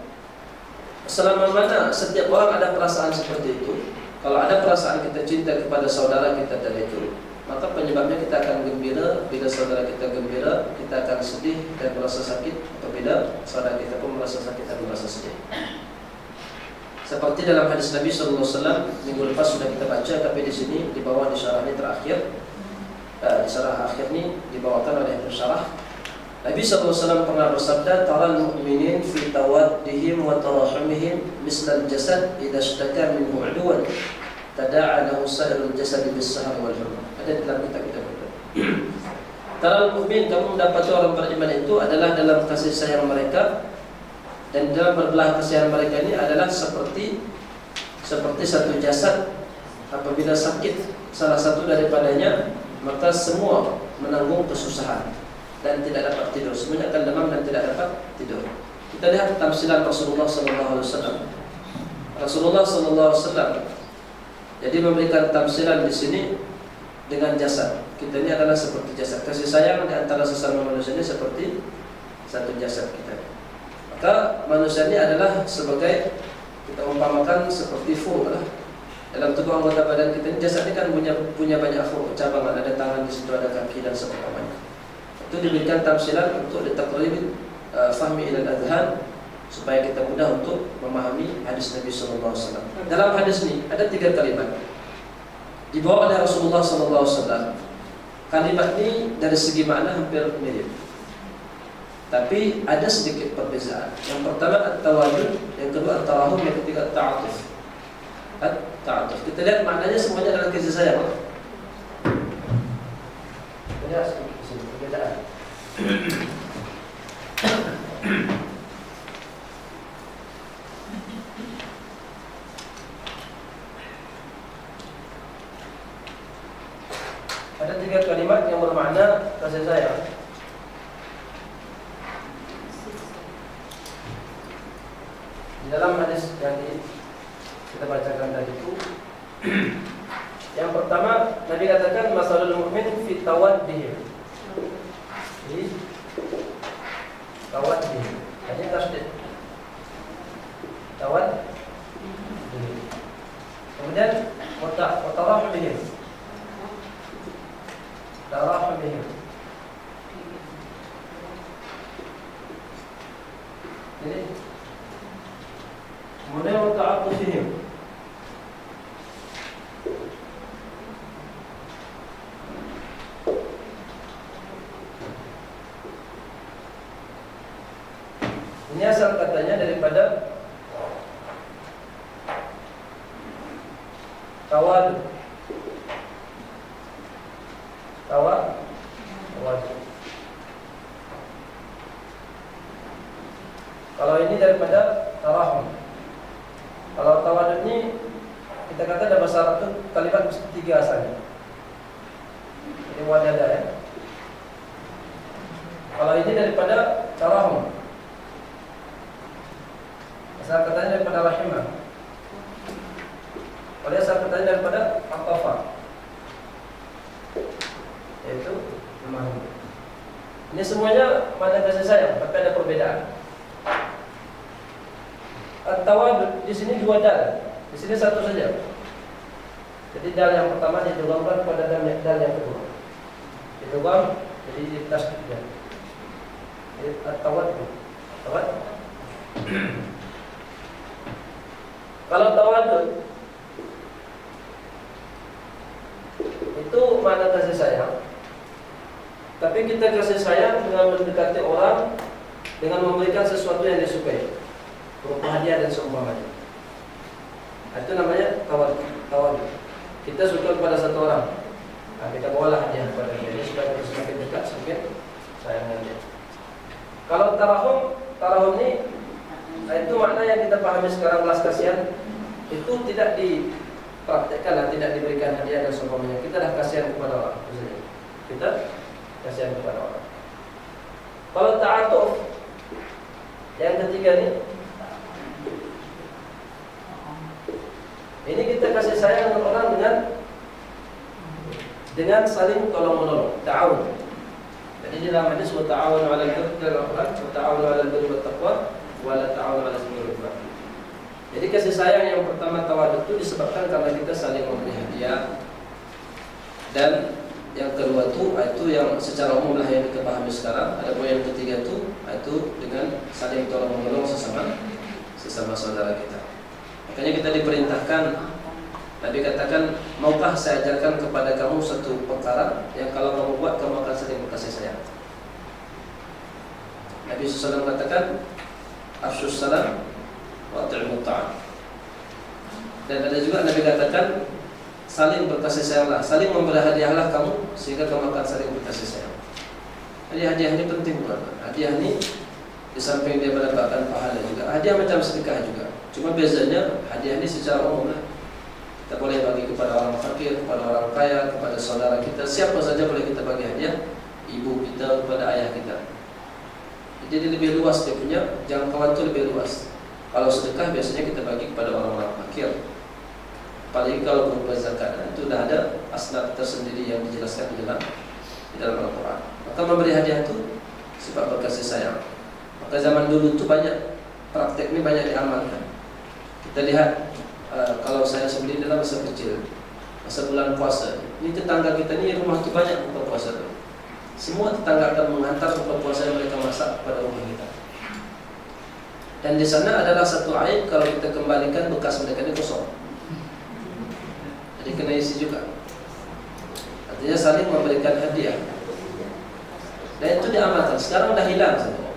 selama mana setiap orang ada perasaan seperti itu, kalau ada perasaan kita cinta kepada saudara kita tadi itu, maka penyebabnya kita akan gembira. Bila saudara kita gembira, kita akan sedih dan merasa sakit. Apabila saudara kita pun merasa sakit dan merasa sedih. Seperti dalam hadis Nabi SAW minggu lepas sudah kita baca, tapi di sini di bawah di syarah ini terakhir, di syarah akhir ini dibawakan oleh pensyarah. Nabi SAW pernah bersabda, taral mu'minin fi tawaddihim wa tarahumihim misal jasad idza ishtaka minhu 'udwan tada'a lahu sa'irul jasad bis-sahar wal humma. Ada dalam kitab kita berkata, taral mu'min, kamu mendapati orang beriman itu adalah dalam kasih sayang mereka, dan dalam berbelah kasihan mereka ini adalah seperti satu jasad. Apabila sakit salah satu daripadanya, maka semua menanggung kesusahan dan tidak dapat tidur. Semuanya akan demam dan tidak dapat tidur. Kita lihat tamsilan Rasulullah SAW. Rasulullah SAW jadi memberikan tamsilan di sini dengan jasad. Kita ini adalah seperti jasad. Kasih sayang di antara sesama manusia ini seperti satu jasad kita. Maka manusia ini adalah sebagai, kita umpamakan seperti fur lah. Dalam tubuh anggota badan kita ini, jasad ini kan punya banyak fur, cabangan, ada tangan di situ, ada kaki dan sebagainya. Itu diberikan tamsilan untuk ditaqrib fahmi ila al-adhan, supaya kita mudah untuk memahami hadis Nabi SAW. Dalam hadis ini ada 3 kalimat dibawa oleh Rasulullah SAW. Kalimat ini dari segi makna hampir mirip, tapi ada sedikit perbezaan. Yang pertama at-tawadud, yang kedua at-tarahum, yang ketiga at-ta'atuf. At-ta'atuf. Kita lihat maknanya semuanya adalah kasih sayang. Ada sedikit perbedaan. Ada 3 kalimat yang bermakna kasih sayang. Di dalam hadis yang kita bacakan tadi itu, yang pertama Nabi katakan masalul mu'min fi tawaddihim. Jadi tawaddihim, hanya tasdid. Tawaddihim. Kemudian mutarahmihim. Tarahmihim. Jadi continue. Ini asal katanya daripada tawadu. Tawadu. Kalau ini daripada tarahum. Kalau tawadu ini kita kata dalam bahasa Arab itu kalimat mesti 3 asalnya. Ini wadada ya. Kalau ini daripada tarahum, asal katanya daripada rahimah. Kalau asal katanya daripada atafa, yaitu memahami. Ini semuanya mana kasih sayang, tapi ada perbedaan. At-tawadud di sini 2 dal, di sini 1 saja. Jadi dal yang pertama didogangkan pada dal yang kedua. Didogam jadi tasdid. Jadi at-tawadud. Kalau tawadud itu mana kasih sayang. Tapi kita kasih sayang dengan mendekati orang, dengan memberikan sesuatu yang disukai, berupa hadiah dan seumpamanya. Itu namanya tawadud. Kita suka kepada satu orang, nah, kita bawalah hadiah kepada dia supaya kita semakin dekat, semakin sayang dengan dia. Kalau tarahum ini, itu makna yang kita pahami sekarang belas kasihan, itu tidak dipraktekkan, tidak diberikan hadiah dan seumpamanya. Kita dah kasihan kepada orang, kita kasihan kepada orang. Kalau ta'atuf yang ketiga ini kita kasih sayang dengan orang dengan saling tolong menolong, ta'awun. Jadi dalam hadis wa ta'awunu 'alal birri wa ta'awunu 'alal birri wat taqwa wa la ta'awunu 'alal ismi wal 'udwan. Jadi kasih sayang yang pertama tawadud itu disebabkan karena kita saling memberi hadiah, dan yang kedua itu yang secara umum lah yang kita pahami sekarang. Ada pun yang ketiga itu dengan saling tolong menolong sesama saudara kita. Makanya kita diperintahkan, Nabi katakan, maukah saya ajarkan kepada kamu satu perkara yang kalau kamu buat kamu akan saling berkasih sayang. Nabi SAW katakan, afshus salam wa at'imut ta'am. Dan ada juga Nabi katakan, saling berkasih sayanglah, saling memberi hadiahlah kamu sehingga kamu akan saling berkasih sayang. Jadi hadiah ini penting bukan? Hadiah ini di samping dia mendapatkan pahala juga, hadiah macam sedekah juga. Cuma bezanya hadiah ini secara umum lah. Kita boleh bagi kepada orang fakir, kepada orang kaya, kepada saudara kita, siapa saja boleh kita bagi hadiah. Ibu kita kepada ayah kita. Jadi lebih luas dia punya jangkauan itu lebih luas. Kalau sedekah biasanya kita bagi kepada orang-orang fakir. Apalagi kalau berupa zakat, itu sudah ada asnaf tersendiri yang dijelaskan di dalam Al-Quran. Maka memberi hadiah itu sifat berkasih sayang. Maka zaman dulu itu banyak praktek ini banyak diamalkan. Kita lihat kalau saya sendiri dalam masa kecil, masa bulan puasa, ini tetangga kita ini rumah itu banyak buka puasa itu. Semua tetangga akan menghantar buka puasa yang mereka masak pada rumah kita. Dan di sana adalah satu aib kalau kita kembalikan bekas mereka ini kosong. Jadi kena isi juga. Artinya saling memberikan hadiah. Dan itu diamalkan. Sekarang dah hilang semua.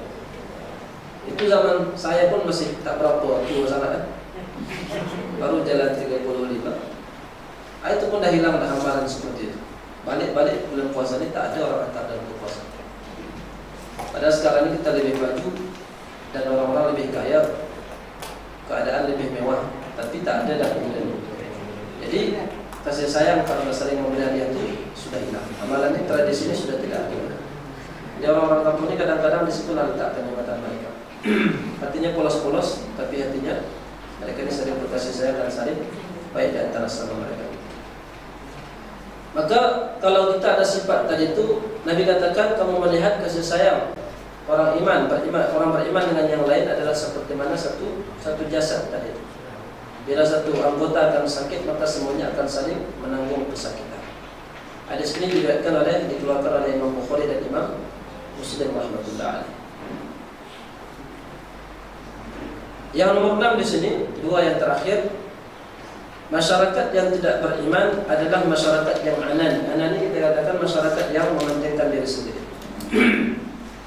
Itu zaman saya pun masih tak berapa tua sangat. Baru jalan 35. Itu pun dah hilang dah amalan seperti itu. Balik-balik bulan puasa ini tak ada orang hantar dalam puasa. Padahal sekarang ini kita lebih maju dan orang-orang lebih kaya, keadaan lebih mewah, tapi tak ada dah bulan ini. Jadi kasih sayang karena saling memberi hadiah itu sudah hilang. Amalan ini, tradisi ini sudah tidak ada. Jadi orang-orang kampung ini kadang-kadang di situ letakkan jabatan mereka. Hatinya polos-polos, tapi hatinya mereka ini saling berkasih sayang dan saling baik di antara sama mereka. Maka kalau kita ada sifat tadi itu, Nabi katakan kamu melihat kasih sayang orang orang beriman dengan yang lain adalah seperti mana satu jasad tadi itu. Bila satu anggota akan sakit, maka semuanya akan saling menanggung kesakitan. Hadis ini dikeluarkan oleh Imam Bukhari dan Imam Muslim rahmatullah alaih. Yang nomor 6 di sini, dua yang terakhir, masyarakat yang tidak beriman adalah masyarakat yang anan. Anan ini kita katakan masyarakat yang mementingkan diri sendiri.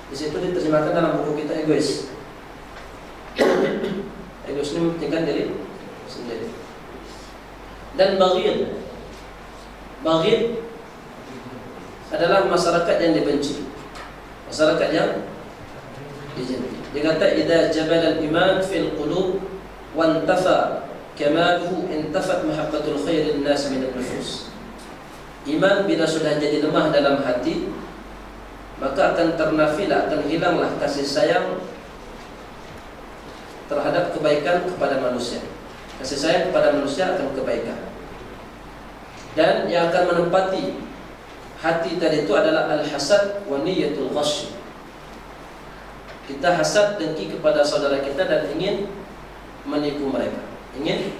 Di situ diterjemahkan dalam buku kita egois. Egois ini mementingkan diri sendiri. Dan baghid. Baghid adalah masyarakat yang dibenci. Masyarakat yang dibenci. Dia kata idza jabala al-iman fil qulub wa intafa kamaluhu intafat mahabbatul khairin nas min an-nufus. Iman bila sudah jadi lemah dalam hati, maka akan ternafilah, akan hilanglah kasih sayang terhadap kebaikan kepada manusia. Kasih sayang kepada manusia akan kebaikan. Dan yang akan menempati hati tadi itu adalah al-hasad wa niyatul ghash. Kita hasad, dengki kepada saudara kita dan ingin menipu mereka. Ingin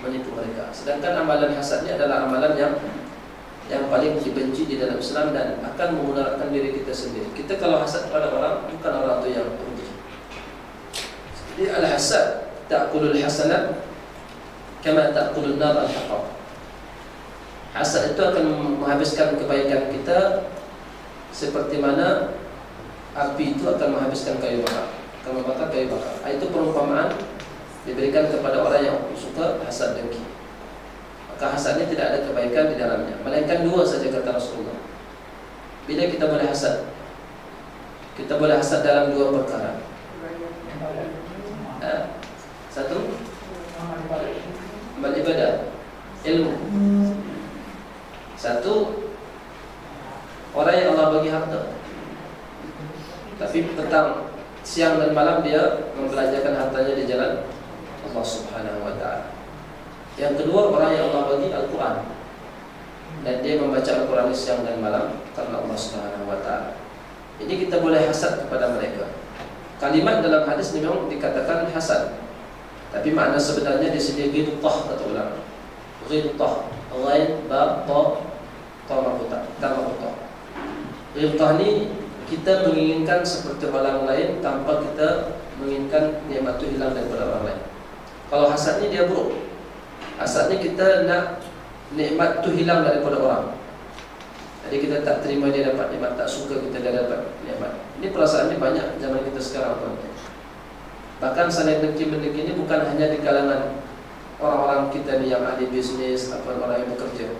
menipu mereka. Sedangkan amalan hasad ini adalah amalan yang paling dibenci di dalam Islam dan akan memudaratkan diri kita sendiri. Kita kalau hasad kepada orang, bukan orang itu yang rugi. Jadi al-hasad ta'kulul hasanat kama ta'kulun nar al-haqab. Hasad itu akan menghabiskan kebaikan kita seperti mana api itu akan menghabiskan kayu bakar. Akan membakar kayu bakar. Itu perumpamaan diberikan kepada orang yang suka hasad dengki. Maka hasadnya tidak ada kebaikan di dalamnya, melainkan dua saja kata Rasulullah. Bila kita boleh hasad? Kita boleh hasad dalam dua perkara. Satu, amal ibadah, ilmu. Satu, orang yang Allah bagi harta, tapi petang, siang dan malam dia membelanjakan hartanya di jalan Allah Subhanahu wa ta'ala. Yang kedua, orang yang Allah bagi Al-Quran dan dia membaca Al-Quran siang dan malam karena Allah Subhanahu wa ta'ala. Jadi kita boleh hasad kepada mereka. Kalimat dalam hadis ini memang dikatakan hasad, tapi makna sebenarnya di sini ghibtah kata ulama. Ghibtah, ghain ba ta ta marbuta, ta marbuta. Ghibtah ni kita menginginkan seperti orang lain tanpa kita menginginkan nikmat itu hilang daripada orang lain. Kalau hasad ni dia buruk. Hasadnya kita nak nikmat itu hilang daripada orang. Jadi kita tak terima dia dapat nikmat, tak suka kita dia dapat nikmat. Ini perasaannya banyak zaman kita sekarang, tuan-tuan. Bahkan saling dengki-mendengki ini bukan hanya di kalangan orang-orang kita ni yang ahli bisnis atau orang yang bekerja,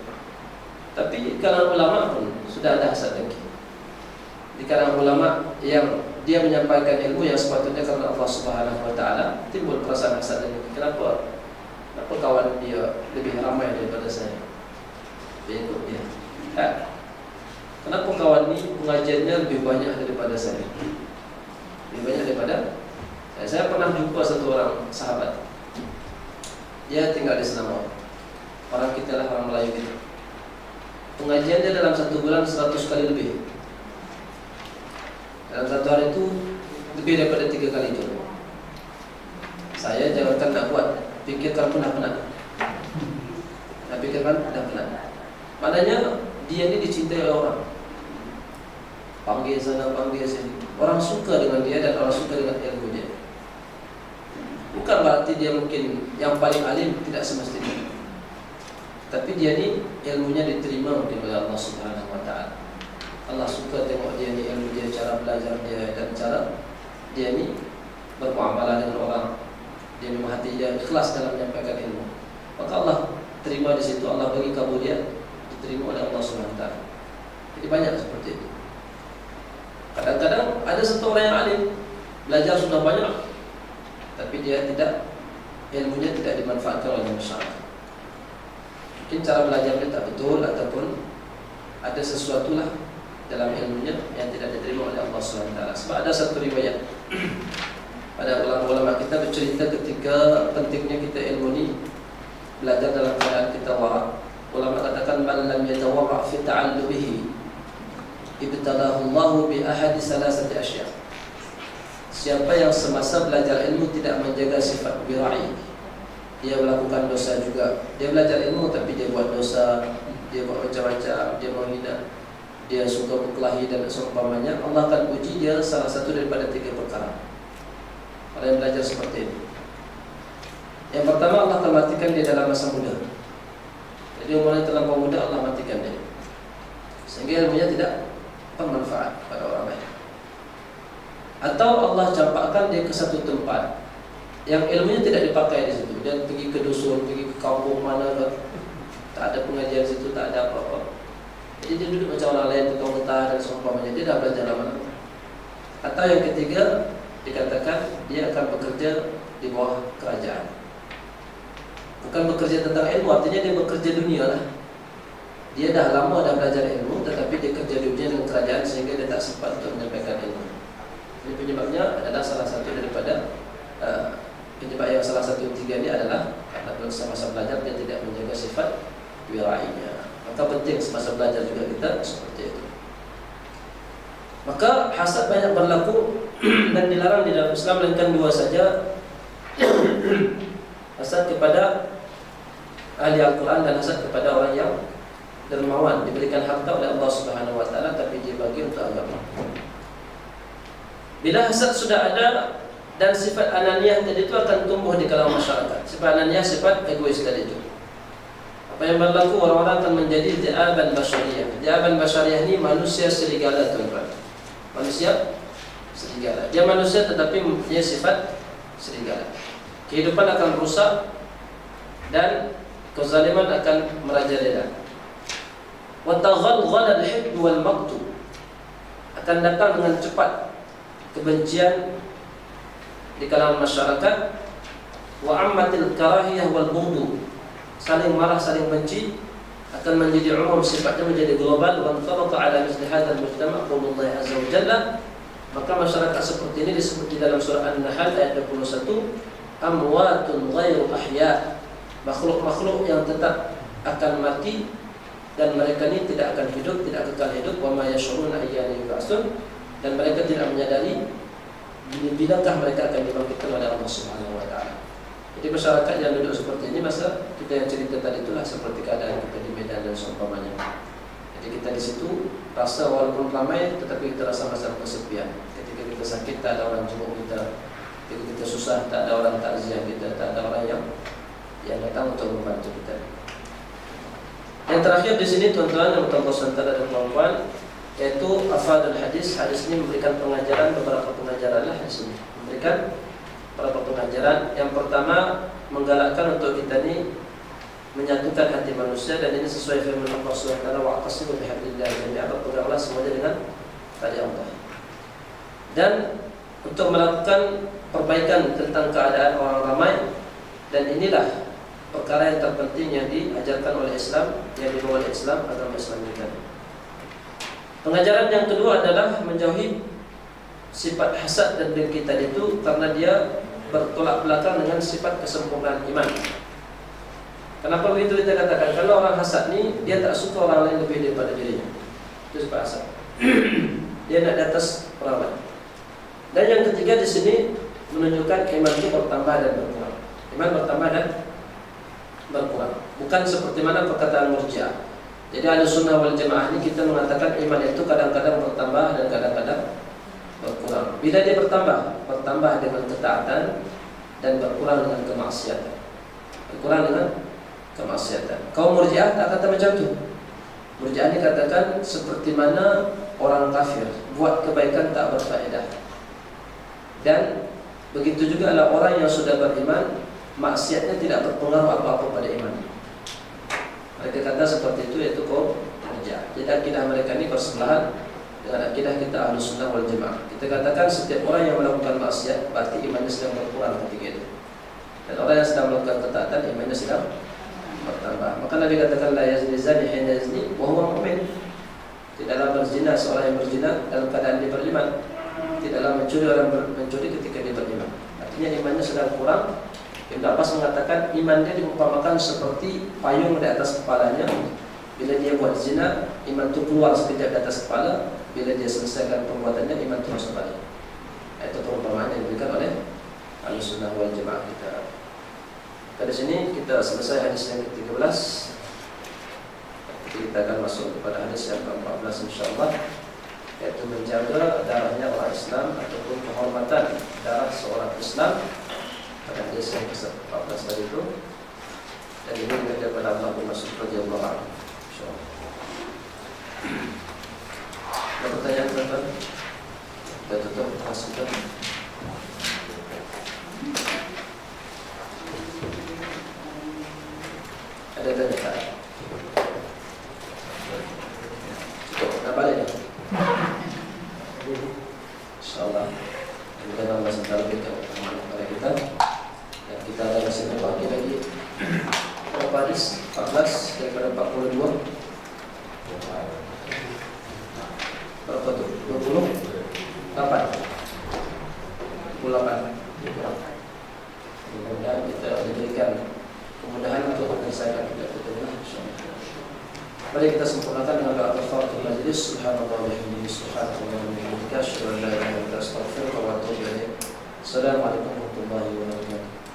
tapi di kalangan ulama pun sudah ada hasad dengki. Di kalangan ulama yang dia menyampaikan ilmu yang sepatutnya karena Allah Subhanahu wa ta'ala, timbul perasaan hasad dengki. Kenapa? Kenapa kawan dia lebih ramai daripada saya? Dia ikut dia. Kenapa kawan ni pengajiannya lebih banyak daripada saya? Lebih banyak daripada saya pernah jumpa satu orang sahabat. Dia tinggal di Selangor. Orang kita lah, orang Melayu kita. Pengajian dia dalam satu bulan 100 kali lebih. Dalam satu hari itu lebih daripada 3 kali itu. Saya jangankan nak buat, fikirkan pun dah penat. Nak fikirkan dah penat. Maknanya dia ni dicintai oleh orang. Panggil sana, panggil sini. Orang suka dengan dia dan orang suka dengan ilmu dia. Bukan berarti dia mungkin yang paling alim, tidak semestinya. Tapi dia ni ilmunya diterima mungkin oleh Allah Subhanahu wa ta'ala. Allah suka tengok dia ni, ilmu dia, cara belajar dia dan cara dia ni bermuamalah dengan orang. Dia memang hati dia ikhlas dalam menyampaikan ilmu. Maka Allah terima di situ, Allah bagi kabul dia, diterima oleh Allah Subhanahu wa ta'ala. Jadi banyak seperti itu. Kadang-kadang ada satu orang yang alim, belajar sudah banyak, tapi dia tidak, ilmunya tidak dimanfaatkan oleh masyarakat. Mungkin cara belajarnya tak betul, ataupun ada sesuatu lah dalam ilmunya yang tidak diterima oleh Allah SWT. Sebab ada satu riwayat pada ulama-ulama kita bercerita ketika pentingnya kita ilmu ni, belajar dalam keadaan kita wara'. Ulama katakan man lam yatawarra' fi ta'allumihi ibtalahu Allah bi ahadi salasati asya'. Siapa yang semasa belajar ilmu tidak menjaga sifat bira'i, dia melakukan dosa juga. Dia belajar ilmu tapi dia buat dosa, dia buat macam-macam, dia menghina, dia suka berkelahi dan seumpamanya. Allah akan uji dia salah satu daripada 3 perkara. Orang yang belajar seperti ini. Yang pertama, Allah akan matikan dia dalam masa muda. Jadi umurnya terlampau muda, Allah matikan dia, sehingga ilmunya tidak bermanfaat pada orang lain. Atau Allah campakkan dia ke satu tempat yang ilmunya tidak dipakai di situ. Dia pergi ke dusun, pergi ke kampung mana, tak ada pengajian di situ, tak ada apa-apa. Jadi dia duduk macam orang lain, tukang getah dan seumpamanya. Dia dah belajar lama. Atau yang ketiga, dikatakan dia akan bekerja di bawah kerajaan. Bukan bekerja tentang ilmu, artinya dia bekerja dunia lah. Dia dah lama dah belajar ilmu, tetapi dia kerja dunia dengan kerajaan sehingga dia tak sempat untuk menyampaikan ilmu. Jadi penyebabnya adalah salah satu daripada penyebab yang salah satu tiga ini adalah karena semasa belajar dia tidak menjaga sifat wirainya. Maka penting semasa belajar juga kita seperti itu. Maka hasad banyak berlaku dan dilarang di dalam Islam, melainkan dua saja. Hasad kepada ahli Al-Quran dan hasad kepada orang yang dermawan, diberikan harta oleh Allah Subhanahu Wa Taala tapi dia bagi untuk agama. Bila hasad sudah ada dan sifat ananiyah tadi itu akan tumbuh di kalangan masyarakat. Sifat ananiyah, sifat egois tadi itu. Apa yang berlaku, orang-orang akan menjadi dhi'aban basyariyah. Dhi'aban basyariyah ini manusia serigala, tuan-tuan. Manusia serigala. Dia manusia tetapi mempunyai sifat serigala. Kehidupan akan rusak dan kezaliman akan merajalela. Wa taghalghal al-hiqd wal maqtu. Akan datang dengan cepat kebencian di kalangan masyarakat. Wa ammatil karahiyah wal bughd. Saling marah, saling benci akan menjadi umum, sifatnya menjadi global. Wa antabaqa ala misli hadzal mujtama' qaulullah azza wa jalla. Maka masyarakat seperti ini disebut di dalam surah An-Nahl ayat 21, amwatun ghairu ahya, makhluk-makhluk yang tetap akan mati dan mereka ini tidak akan hidup, tidak kekal hidup. Wa ma yash'uruna ayyana yub'atsun, dan mereka tidak menyadari bilakah mereka akan dibangkitkan oleh Allah Subhanahu Wa Taala. Jadi masyarakat yang duduk seperti ini, masa kita yang cerita tadi itulah seperti keadaan kita di Medan dan seumpamanya. Jadi kita di situ rasa walaupun ramai, tetapi kita rasa masa kesepian. Ketika kita sakit tak ada orang jemput kita, ketika kita susah tak ada orang takziah kita, tak ada orang yang datang untuk membantu kita. Yang terakhir di sini, tuan-tuan yang bertambah saudara dan puan-puan, yaitu afadul hadis. Hadis ini memberikan pengajaran, beberapa pengajaran lah di sini. Memberikan beberapa pengajaran. Yang pertama, menggalakkan untuk kita ni menyatukan hati manusia, dan ini sesuai firman Allah Subhanahu wa taala, wa'tasimu bihablillah jami'an, berpeganglah semuanya dengan tali Allah. Dan untuk melakukan perbaikan tentang keadaan orang ramai, dan inilah perkara yang terpenting yang diajarkan oleh Islam, yang dibawa oleh Islam, agama Islam kita. Pengajaran yang kedua adalah menjauhi sifat hasad dan dengki tadi itu, karena dia bertolak belakang dengan sifat kesempurnaan iman. Kenapa begitu kita katakan? Kalau orang hasad ni, dia tak suka orang lain lebih daripada dirinya. Itu sifat hasad. Dia nak di atas orang lain. Dan yang ketiga di sini menunjukkan iman itu bertambah dan berkurang. Iman bertambah dan berkurang. Bukan seperti mana perkataan Murji'ah. Jadi Ahlussunnah wal Jamaah ini kita mengatakan iman itu kadang-kadang bertambah dan kadang-kadang berkurang. Bila dia bertambah dengan ketaatan dan berkurang dengan kemaksiatan. Berkurang dengan kemaksiatan. Kaum Murji'ah tak kata macam tu. Murji'ah ini katakan seperti mana orang kafir buat kebaikan tak berfaedah. Dan begitu juga adalah orang yang sudah beriman, maksiatnya tidak berpengaruh apa-apa pada iman. Mereka kata seperti itu, yaitu kaum Murji'ah. Jadi akidah mereka ini bersebelahan dengan akidah kita Ahlussunnah wal Jamaah. Kita katakan setiap orang yang melakukan maksiat berarti imannya sedang berkurang ketika itu. Dan orang yang sedang melakukan ketaatan, imannya sedang bertambah. Maka Nabi katakan la yazni zani hina yazni wa huwa mu'min. Tidaklah berzina seorang yang berzina dalam keadaan dia beriman. Tidaklah mencuri orang mencuri ketika dia beriman. Artinya imannya sedang kurang. Ibn Abbas mengatakan iman dia diumpamakan seperti payung di atas kepalanya. Bila dia buat zina, iman itu keluar sekejap di atas kepala. Bila dia selesaikan perbuatannya, iman terus kembali. Itu perumpamaan yang diberikan oleh Ahlussunnah wal Jamaah kita. Dari sini kita selesai hadis yang ke-13. Kita akan masuk kepada hadis yang ke-14 insyaAllah, yaitu menjaga darahnya orang Islam ataupun kehormatan darah seorang Islam pada hadis yang ke-14 tadi itu. Dan ini daripada Abdullah bin Mas'ud radhiyallahu anhu. Insyaallah. Ada pertanyaan teman-teman? Kita tutup kelas kita. Ada tanya tak? Cukup, nak balik dah. InsyaAllah kita tambah sebentar lebih kepada kita. Dan kita ada masih berbagi lagi berapa hadis? 14 daripada 42. Berapa tu? 28. 28. Mudah-mudahan kita diberikan kemudahan untuk menyelesaikan kita ini. Mari kita sempurnakan dengan doa kafaratul majlis. Subhanallah wa bihamdihi, subhanallah wa bihamdihi, asyhadu an la ilaha illa anta, astaghfiruka wa atubu ilaik. Assalamualaikum warahmatullahi wabarakatuh.